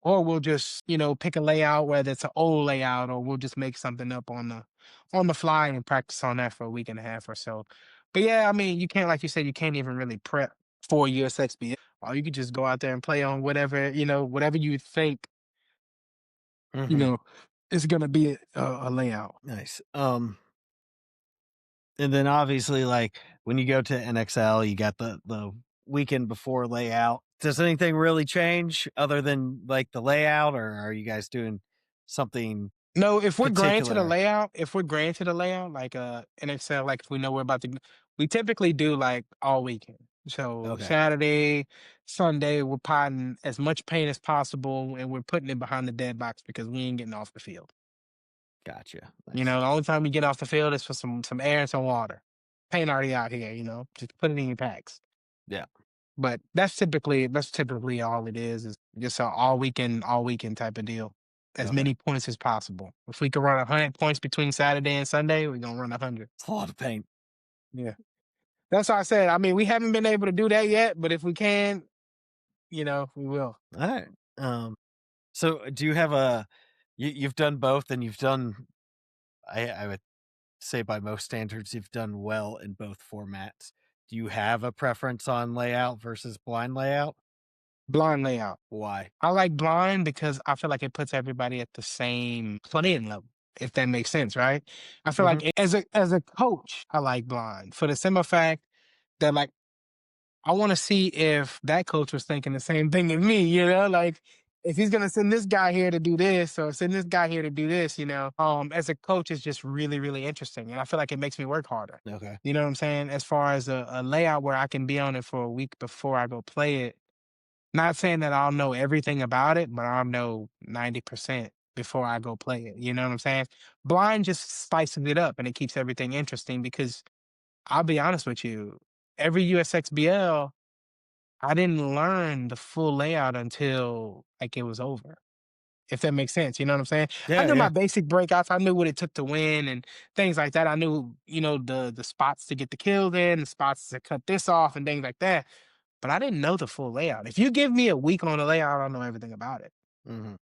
Or we'll just, pick a layout, whether it's an old layout, or we'll just make something up on the fly and practice on that for a week and a half or so. But yeah, I mean, you can't, like you said, you can't even really prep for USXBL. Or you could just go out there and play on whatever, whatever you think, you Hmm. know, is gonna be a layout. Nice. And then obviously, like when you go to NXL, you got the weekend before layout. Does anything really change other than like the layout, or are you guys doing something No, if we're granted a particular? layout, like in Excel, like if we know we're about to, we typically do like all weekend. So Okay, Saturday, Sunday, we're potting as much paint as possible, and we're putting it behind the dead box because we ain't getting off the field. gotcha. Nice. The only time we get off the field is for some air and some water. Paint already out here, just put it in your packs. Yeah. But that's typically all it is just an all weekend type of deal. As Okay. many points as possible. If we could run 100 points between Saturday and Sunday, we're gonna run 100. It's a lot of paint. Yeah, that's why I said. I mean, we haven't been able to do that yet, but if we can, we will. All right. So do you have you've done both, and you've done, I would say by most standards, you've done well in both formats. Do you have a preference on layout versus blind layout? Blind layout. Why? I like blind because I feel like it puts everybody at the same playing level. If that makes sense, right? I feel Hmm. like as a coach, I like blind for the simple fact that like I want to see if that coach was thinking the same thing as me, like if he's gonna send this guy here to do this or send this guy here to do this, as a coach it's just really, really interesting. And I feel like it makes me work harder. Okay. You know what I'm saying? As far as a layout where I can be on it for a week before I go play it. Not saying that I'll know everything about it, but I'll know 90% before I go play it. You know what I'm saying? Blind just spices it up and it keeps everything interesting because I'll be honest with you, every USXBL I didn't learn the full layout until like it was over. If that makes sense, you know what I'm saying? I Yeah. knew Yeah. my basic breakouts. I knew what it took to win and things like that. I knew, the spots to get the kills in, the spots to cut this off and things like that. But I didn't know the full layout. If you give me a week on the layout, I don't know everything about it. Hmm.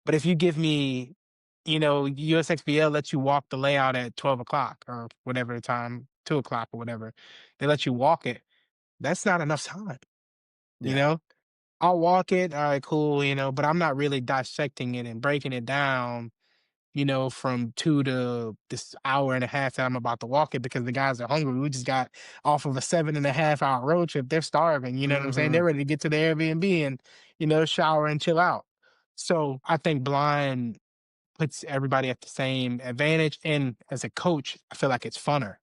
But if you give me, USXBL lets you walk the layout at 12 o'clock or whatever the time, 2 o'clock or whatever, they let you walk it. That's not enough time, you Yeah. know? I'll walk it, all right, cool, but I'm not really dissecting it and breaking it down from 2 to this hour and a half that I'm about to walk it because the guys are hungry. We just got off of a 7.5 hour road trip. They're starving. You know what I'm saying? Hmm. They're ready to get to the Airbnb and shower and chill out. So I think blind puts everybody at the same advantage. And as a coach, I feel like it's funner,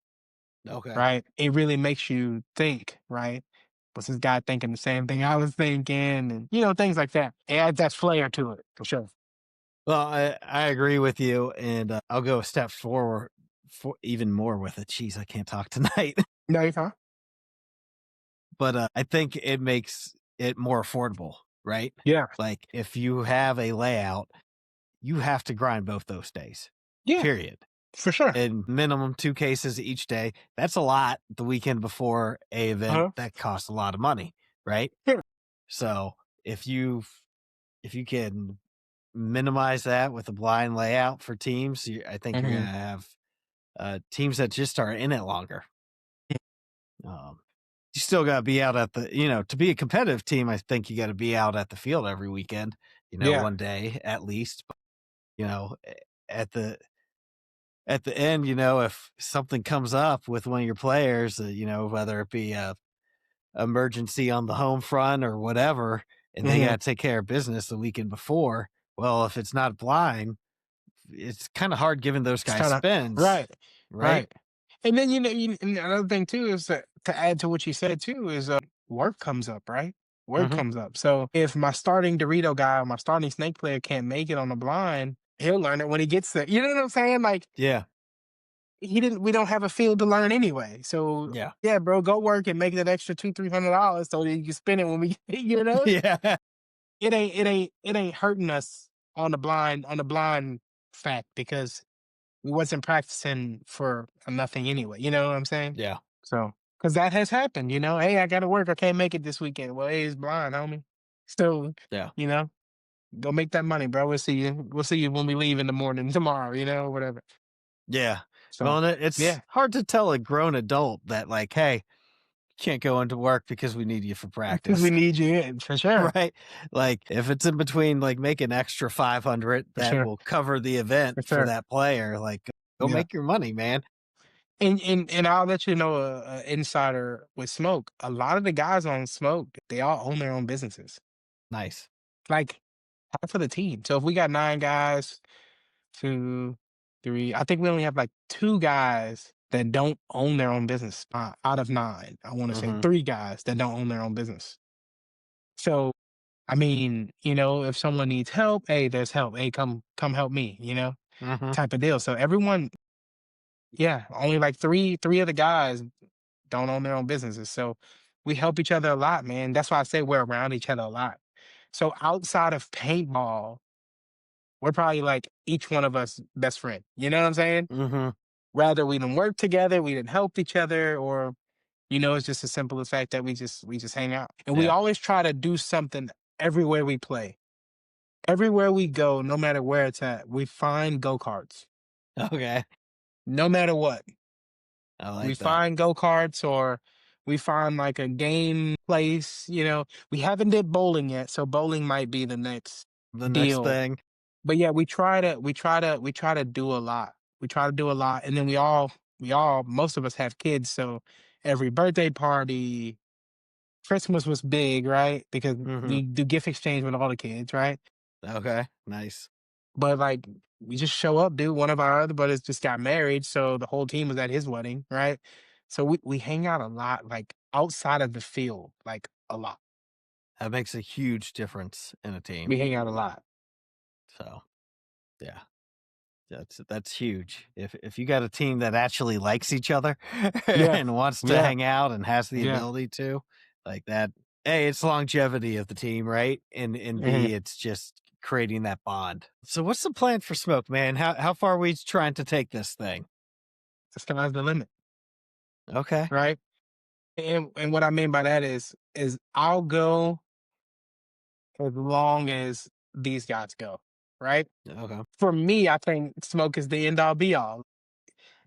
Okay. right? It really makes you think, right? Was this guy thinking the same thing I was thinking? And things like that. It adds that flair to it for sure. Well, I agree with you, and I'll go a step forward for even more with it. Jeez, I can't talk tonight. No, you fine. But I think it makes it more affordable, right? Yeah. Like if you have a layout, you have to grind both those days. Yeah, Period. for sure. And minimum 2 cases each day. That's a lot the weekend before a event Uh-huh. that costs a lot of money, right? Yeah. So if you if you can minimize that with a blind layout for teams, I think you're gonna Mhm. have teams that just are in it longer. Um, you still got to be out at to be a competitive team. I think you got to be out at the field every weekend. Yeah. One day at least. But, at the end, if something comes up with one of your players, whether it be a emergency on the home front or whatever, and they Mhm. got to take care of business the weekend before. Well, if it's not blind, it's kind of hard giving those It's guys kinda spins, right, right? right. And then, and another thing too is that to add to what you said too is, work comes up, right? Work Hmm. comes up. So if my starting Dorito guy or my starting snake player can't make it on the blind, he'll learn it when he gets there. You know what I'm saying? Like Yeah, we don't have a field to learn anyway. So yeah, yeah, bro, go work and make that extra $200-300 so that you can spend it when we yeah, it ain't hurting us on the blind fact because we wasn't practicing for nothing anyway. You know what I'm saying? yeah, So, because that has happened. Hey, I got to work. I can't make it this weekend. Well, hey, it's blind, homie. So, yeah. you know, go make that money, bro. We'll see you. We'll see you when we leave in the morning tomorrow. Whatever. Yeah. So, Well, and it's yeah, hard to tell a grown adult that, like, hey, can't go into work because we need you for because we practice, need you in for sure, right? Like, if it's in between, like, make an extra 500 for that sure, will cover the event for for sure. that player, like, go Yeah. make your money, man. And I'll let you know a insider with Smoke. A lot of the guys on Smoke, they all own their own businesses. Nice. Like half of the team. So if we got 9 guys, 2, 3. I think we only have like 2 guys that don't own their own business out of 9. I want to say Mhm. 3 guys that don't own their own business. So, I mean, if someone needs help, hey, there's help. Hey, come help me, Mhm. type of deal. So everyone, yeah, only like three of the guys don't own their own businesses. So we help each other a lot, man. That's why I say we're around each other a lot. So outside of paintball, we're probably like each one of us best friend. You know what I'm saying? Mhm. Rather we didn't work together, we didn't help each other, or it's just as simple as fact that we just hang out. And we Yeah. always try to do something everywhere we play. Everywhere we go, no matter where it's at, we find go-karts. Okay. No matter what. I We like that. find go-karts or we find like a game place. We haven't did bowling yet, so bowling might be the next The next deal. thing. But yeah, we try to do a lot. We try to do a lot, and then we all most of us have kids, so every birthday party, Christmas was big, right? Because Mhm. we do gift exchange with all the kids, right? Okay. Nice. But like we just show up, dude. One of our other brothers just got married, so the whole team was at his wedding, right? So we hang out a lot, like outside of the field, like a lot. That makes a huge difference in a team. We hang out a lot. So, yeah. That's huge. If you got a team that actually likes each other Yeah, and wants to yeah, hang out and has the yeah. ability to, like that, A, it's longevity of the team, right? And Mhm. B, it's just creating that bond. So what's the plan for Smoke, man? How far are we trying to take this thing? The sky's the limit, Okay. right? And what I mean by that is I'll go as long as these guys go, right? Okay. For me, I think smoke is the end all be all.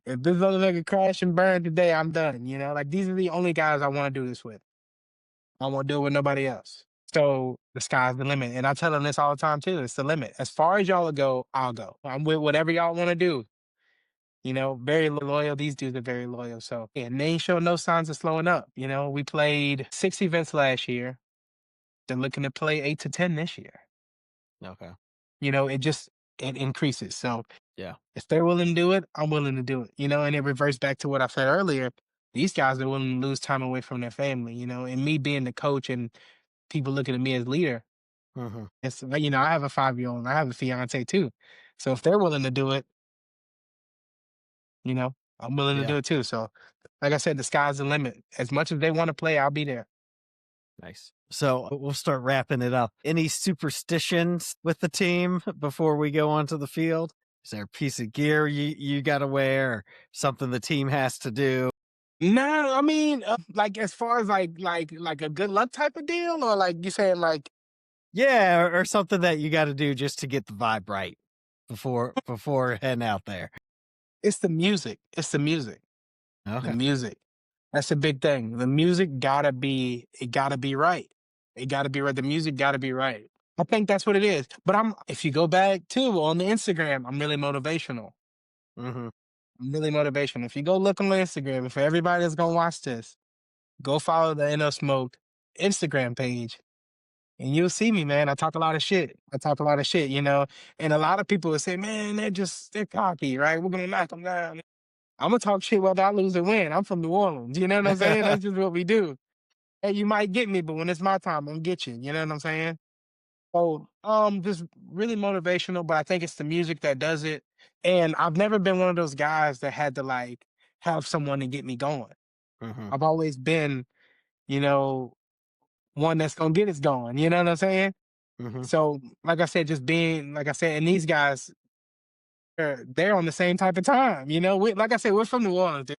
If this other nigga crash and burn today, I'm done. Like these are the only guys I want to do this with. I won't do it with nobody else. So the sky's the limit. And I tell them this all the time too. It's the limit. As far as y'all will go, I'll go. I'm with whatever y'all want to do. You know, very loyal. These dudes are very loyal. So, and they ain't show no signs of slowing up. You know, we played 6 events last year. They're looking to play 8 to 10 this year. Okay. You know, it increases. So Yeah. if they're willing to do it, I'm willing to do it. You know, and it reverts back to what I said earlier. These guys are willing to lose time away from their family, you know, and me being the coach and people looking at me as leader. Hmm. It's like, you know, I have a 5-year-old and I have a fiance too. So if they're willing to do it, you know, I'm willing to Yeah. do it too. So like I said, the sky's the limit. As much as they want to play, I'll be there. Nice. So we'll start wrapping it up. Any superstitions with the team before we go onto the field? Is there a piece of gear you got to wear, or something the team has to do? No, I mean, like as far as like a good luck type of deal, or like you saying like Yeah, or something that you got to do just to get the vibe right before heading out there. it's the music. It's the music. The Okay. music. That's a big thing. The music gotta be right. It gotta be right. The music gotta be right. I think that's what it is. But if you go back too on the Instagram, I'm really motivational. Hmm. I'm really motivational. If you go look on the Instagram, for everybody that's gonna watch this, go follow the NoSmoke Instagram page. And you'll see me, man. I talk a lot of shit. I talk a lot of shit, you know. And a lot of people will say, man, they're cocky, right? We're gonna knock them down. I'm gonna talk shit whether I lose or win. I'm from New Orleans. You know what I'm saying? That's just what we do. Hey, you might get me, but when it's my time, I'm gonna get you. You know what I'm saying? So, just really motivational, but I think it's the music that does it. And I've never been one of those guys that had to like have someone to get me going. Hmm. I've always been, you know, one that's gonna get us going. You know what I'm saying? Hmm. So, like I said, just being like I said, and these guys, they're on the same type of time. You know, like I said, we're from New Orleans.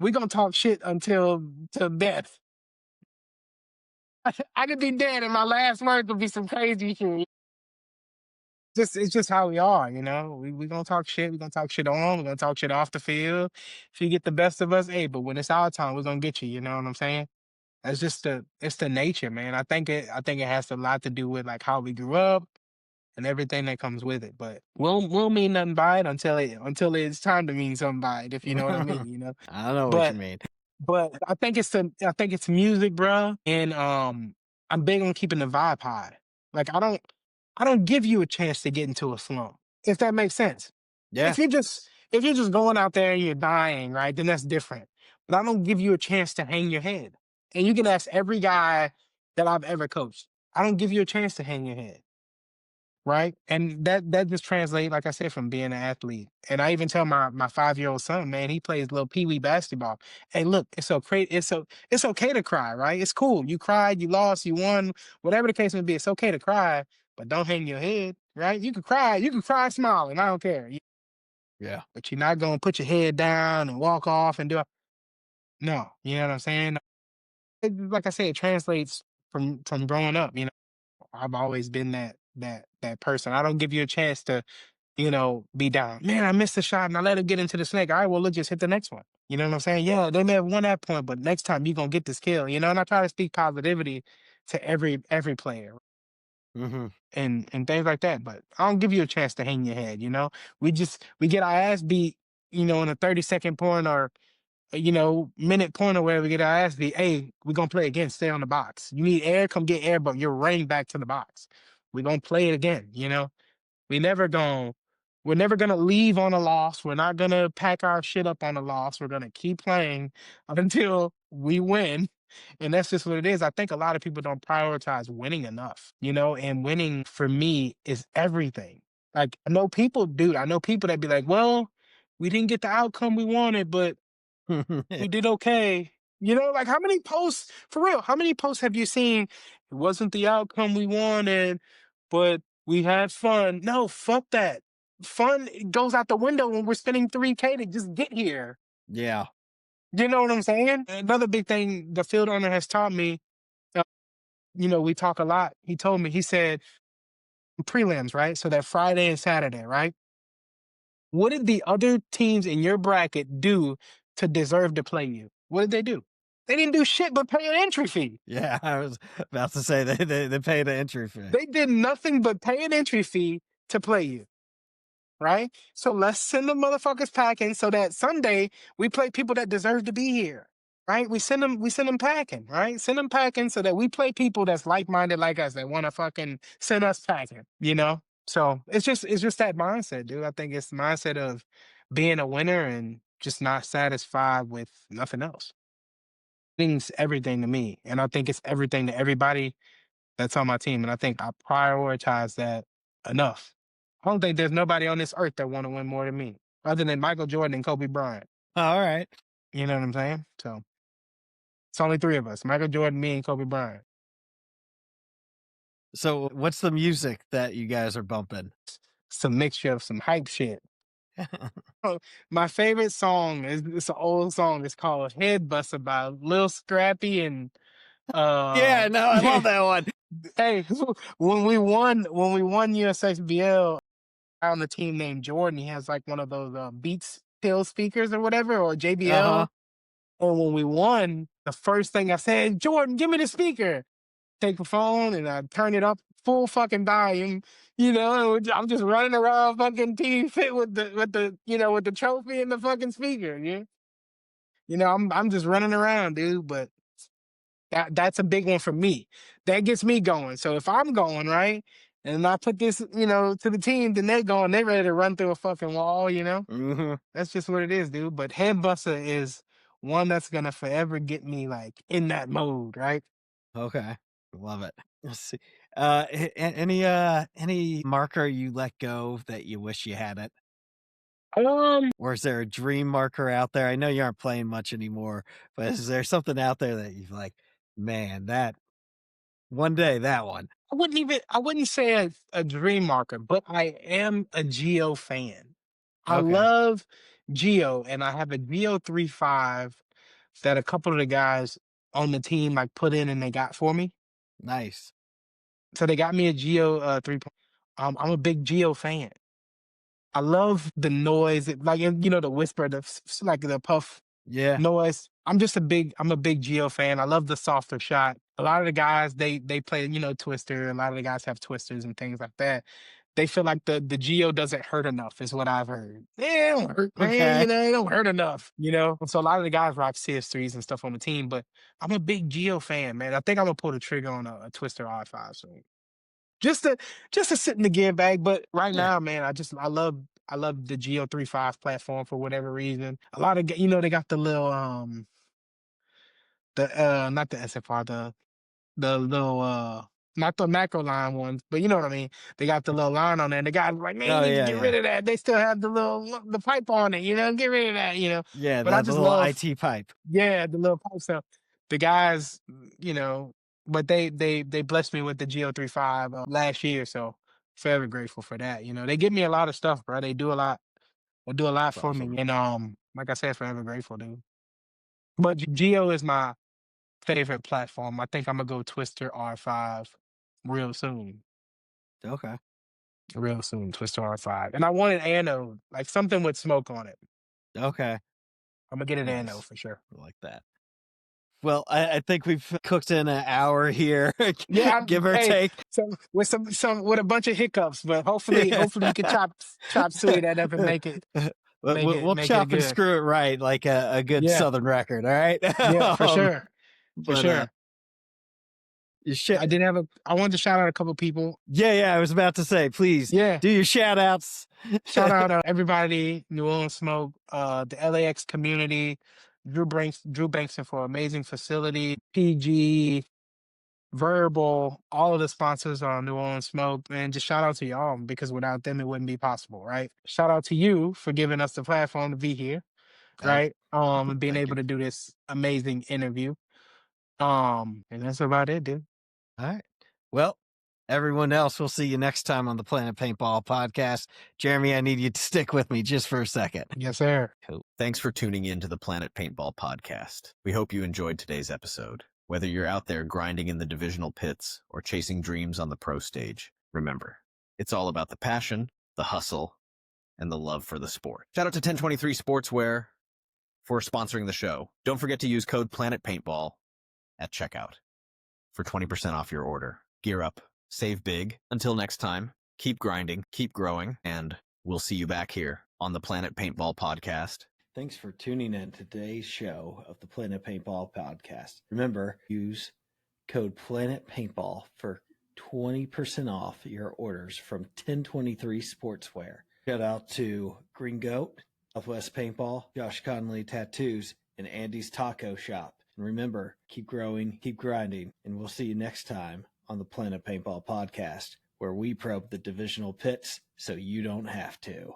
We're gonna talk shit until till death. I could be dead and my last words will be some crazy shit. It's just how we are, you know. We gonna talk shit. We gonna talk shit on. We're gonna talk shit off the field. If you get the best of us, hey, but when it's our time, we're gonna get you. You know what I'm saying? That's just it's the nature, man. I think it has a lot to do with like how we grew up and everything that comes with it. But we'll mean nothing by it until it's time to mean something by it, if you know what I mean, you know. I don't know what you But mean. I think it's music, bro. And I'm big on keeping the vibe high. Like I don't give you a chance to get into a slump. If that makes sense. Yeah. If you're just going out there and you're dying, right, then that's different. But I don't give you a chance to hang your head. And you can ask every guy that I've ever coached. I don't give you a chance to hang your head. Right. And that just translates, like I said, from being an athlete. And I even tell my 5-year-old son, man, he plays little pee-wee basketball. Hey, look, it's okay to cry, right? It's cool. You cried, you lost, you won, whatever the case may be, it's okay to cry, but don't hang your head, right? You can cry smiling. I don't care. Yeah. But you're not gonna put your head down and walk off and no, you know what I'm saying? Like I said, it translates from growing up, you know. I've always been that person. I don't give you a chance to, you know, be down. Man, I missed the shot and I let him get into the snake. All right, well, look, just hit the next one. You know what I'm saying? Yeah, they may have won that point, but next time you're gonna get this kill, you know, and I try to speak positivity to every player Hmm. and things like that. But I don't give you a chance to hang your head, you know. We get our ass beat, you know, in a 30-second point or you know, minute point or where we get our ass beat. Hey, we're gonna play again. Stay on the box. You need air, come get air, but you're running back to the box. We're gonna play it again, you know. We never gonna we're never gonna leave on a loss. We're not gonna pack our shit up on a loss. We're gonna keep playing until we win. And that's just what it is. I think a lot of people don't prioritize winning enough, you know, and winning for me is everything. Like I know people, dude, I know people that be like, well, we didn't get the outcome we wanted, but we did okay. You know, like how many posts, for real, how many posts have you seen? It wasn't the outcome we wanted, but we had fun. No, fuck that. Fun goes out the window when we're spending 3K to just get here. Yeah. You know what I'm saying? Another big thing the field owner has taught me, uh, you know, we talk a lot. He told me, he said, prelims, right? So that Friday and Saturday, right? What did the other teams in your bracket do to deserve to play you? What did they do? They didn't do shit but pay an entry fee. Yeah, I was about to say they paid an entry fee. They did nothing but pay an entry fee to play you, right? So let's send the motherfuckers packing so that Sunday we play people that deserve to be here, right? We send them packing, right? Send them packing so that we play people that's like minded like us that want to fucking send us packing, you know? So it's just that mindset, dude. I think it's the mindset of being a winner and just not satisfied with nothing else. Things everything to me, and I think it's everything to everybody that's on my team, and I think I prioritize that enough. I don't think there's nobody on this earth that want to win more than me, other than Michael Jordan and Kobe Bryant. All right. You know what I'm saying? So it's only three of us: Michael Jordan, me, and Kobe Bryant. So what's the music that you guys are bumping? It's a mixture of some hype shit. Oh, my favorite song is it's an old song. It's called "Head Buster" by Lil Scrappy and Yeah, no, I love that one. hey, when we won USXBL, on the team named Jordan. He has like one of those Beats Pill speakers or whatever, or Uh-huh. JBL. And when we won, the first thing I said, Jordan, give me the speaker. Take the phone and I turn it up full fucking volume. You know, and I'm just running around fucking Team Fit with the trophy and the fucking speaker. Yeah, you know, I'm just running around, dude. But that's a big one for me. That gets me going. So if I'm going right, and I put this, to the team, then they're going. They ready to run through a fucking wall. You know, Mm-hmm. that's just what it is, dude. But Headbuster is one that's gonna forever get me like in that mode, right? Okay. Love it. Let's see. Any marker you let go that you wish you hadn't? Um, Or is there a dream marker out there? I know you aren't playing much anymore, but is there something out there that you're like, man, that one day, that one? I wouldn't say a dream marker, but I am a Geo fan. I Okay. love Geo, and I have a Geo 3.5 that a couple of the guys on the team like put in and they got for me. Nice. So they got me a Geo 3. I'm a big Geo fan. I love the noise, the whisper, like the puff Yeah. noise. I'm a big Geo fan. I love the softer shot. A lot of the guys they play, Twister. A lot of the guys have twisters and things like that. They feel like the Geo doesn't hurt enough, is what I've heard. Yeah, it don't hurt, man. Okay. It don't hurt enough. So a lot of the guys rock CS3s and stuff on the team, but I'm a big Geo fan, man. I think I'm gonna pull the trigger on a Twister R5 soon. Just to sit in the gear bag. But right Yeah. now, man, I love the Geo 3.5 platform for whatever reason. A lot of they got the little the not the SFR, the little not the macro line ones, but you know what I mean. They got the little line on there. The guys like, man, you Oh, need to yeah, get rid yeah. of that. They still have the pipe on it, get rid of that, Yeah, But I the just little love, IT pipe. yeah, the little pipe stuff. The guys, but they blessed me with the Geo 3.5 last year, so forever grateful for that. They give me a lot of stuff, bro. They do a lot. They do a lot That's for me, awesome. and like I said, forever grateful, dude. But Geo is my favorite platform. I think I'm gonna go Twister R5 real soon. Okay. Real soon, Twister R5. And I want an anode, like something with smoke on it. Okay. I'm gonna get an anode Nice. for sure. I like that. Well, I think we've cooked in an hour here, Yeah, give or hey, take. some with a bunch of hiccups, but hopefully Yeah. hopefully you can chop suey that up and make it We'll make it chop and good. screw it right, like a good Yeah, Southern record. All right. yeah, for sure. For But sure. you should. I wanted to shout out a couple people. Yeah. I was about to say, please Yeah. do your shout outs. Shout out everybody, New Orleans Smoke, the LAX community, Drew Bankson for amazing facility, PG, Verbal, all of the sponsors on New Orleans Smoke, and just shout out to y'all because without them it wouldn't be possible, right? Shout out to you for giving us the platform to be here, Oh, right? And being thank able you. to do this amazing interview. And that's about it, dude. All right. Well, everyone else, we'll see you next time on the Planet Paintball podcast. Jeremy, I need you to stick with me just for a second. Yes, sir. Cool. Thanks for tuning in to the Planet Paintball podcast. We hope you enjoyed today's episode. Whether you're out there grinding in the divisional pits or chasing dreams on the pro stage, remember, it's all about the passion, the hustle, and the love for the sport. Shout out to 1023 Sportswear for sponsoring the show. Don't forget to use code Planet Paintball at checkout for 20% off your order. Gear up, save big. Until next time, keep grinding, keep growing, and we'll see you back here on the Planet Paintball podcast. Thanks for tuning in to today's show of the Planet Paintball podcast. Remember, use code Planet Paintball for 20% off your orders from 1023 Sportswear. Shout out to Green Goat, Southwest Paintball, Josh Conley Tattoos, and Andy's Taco Shop. And remember, keep growing, keep grinding, and we'll see you next time on the Planet Paintball podcast, where we probe the divisional pits so you don't have to.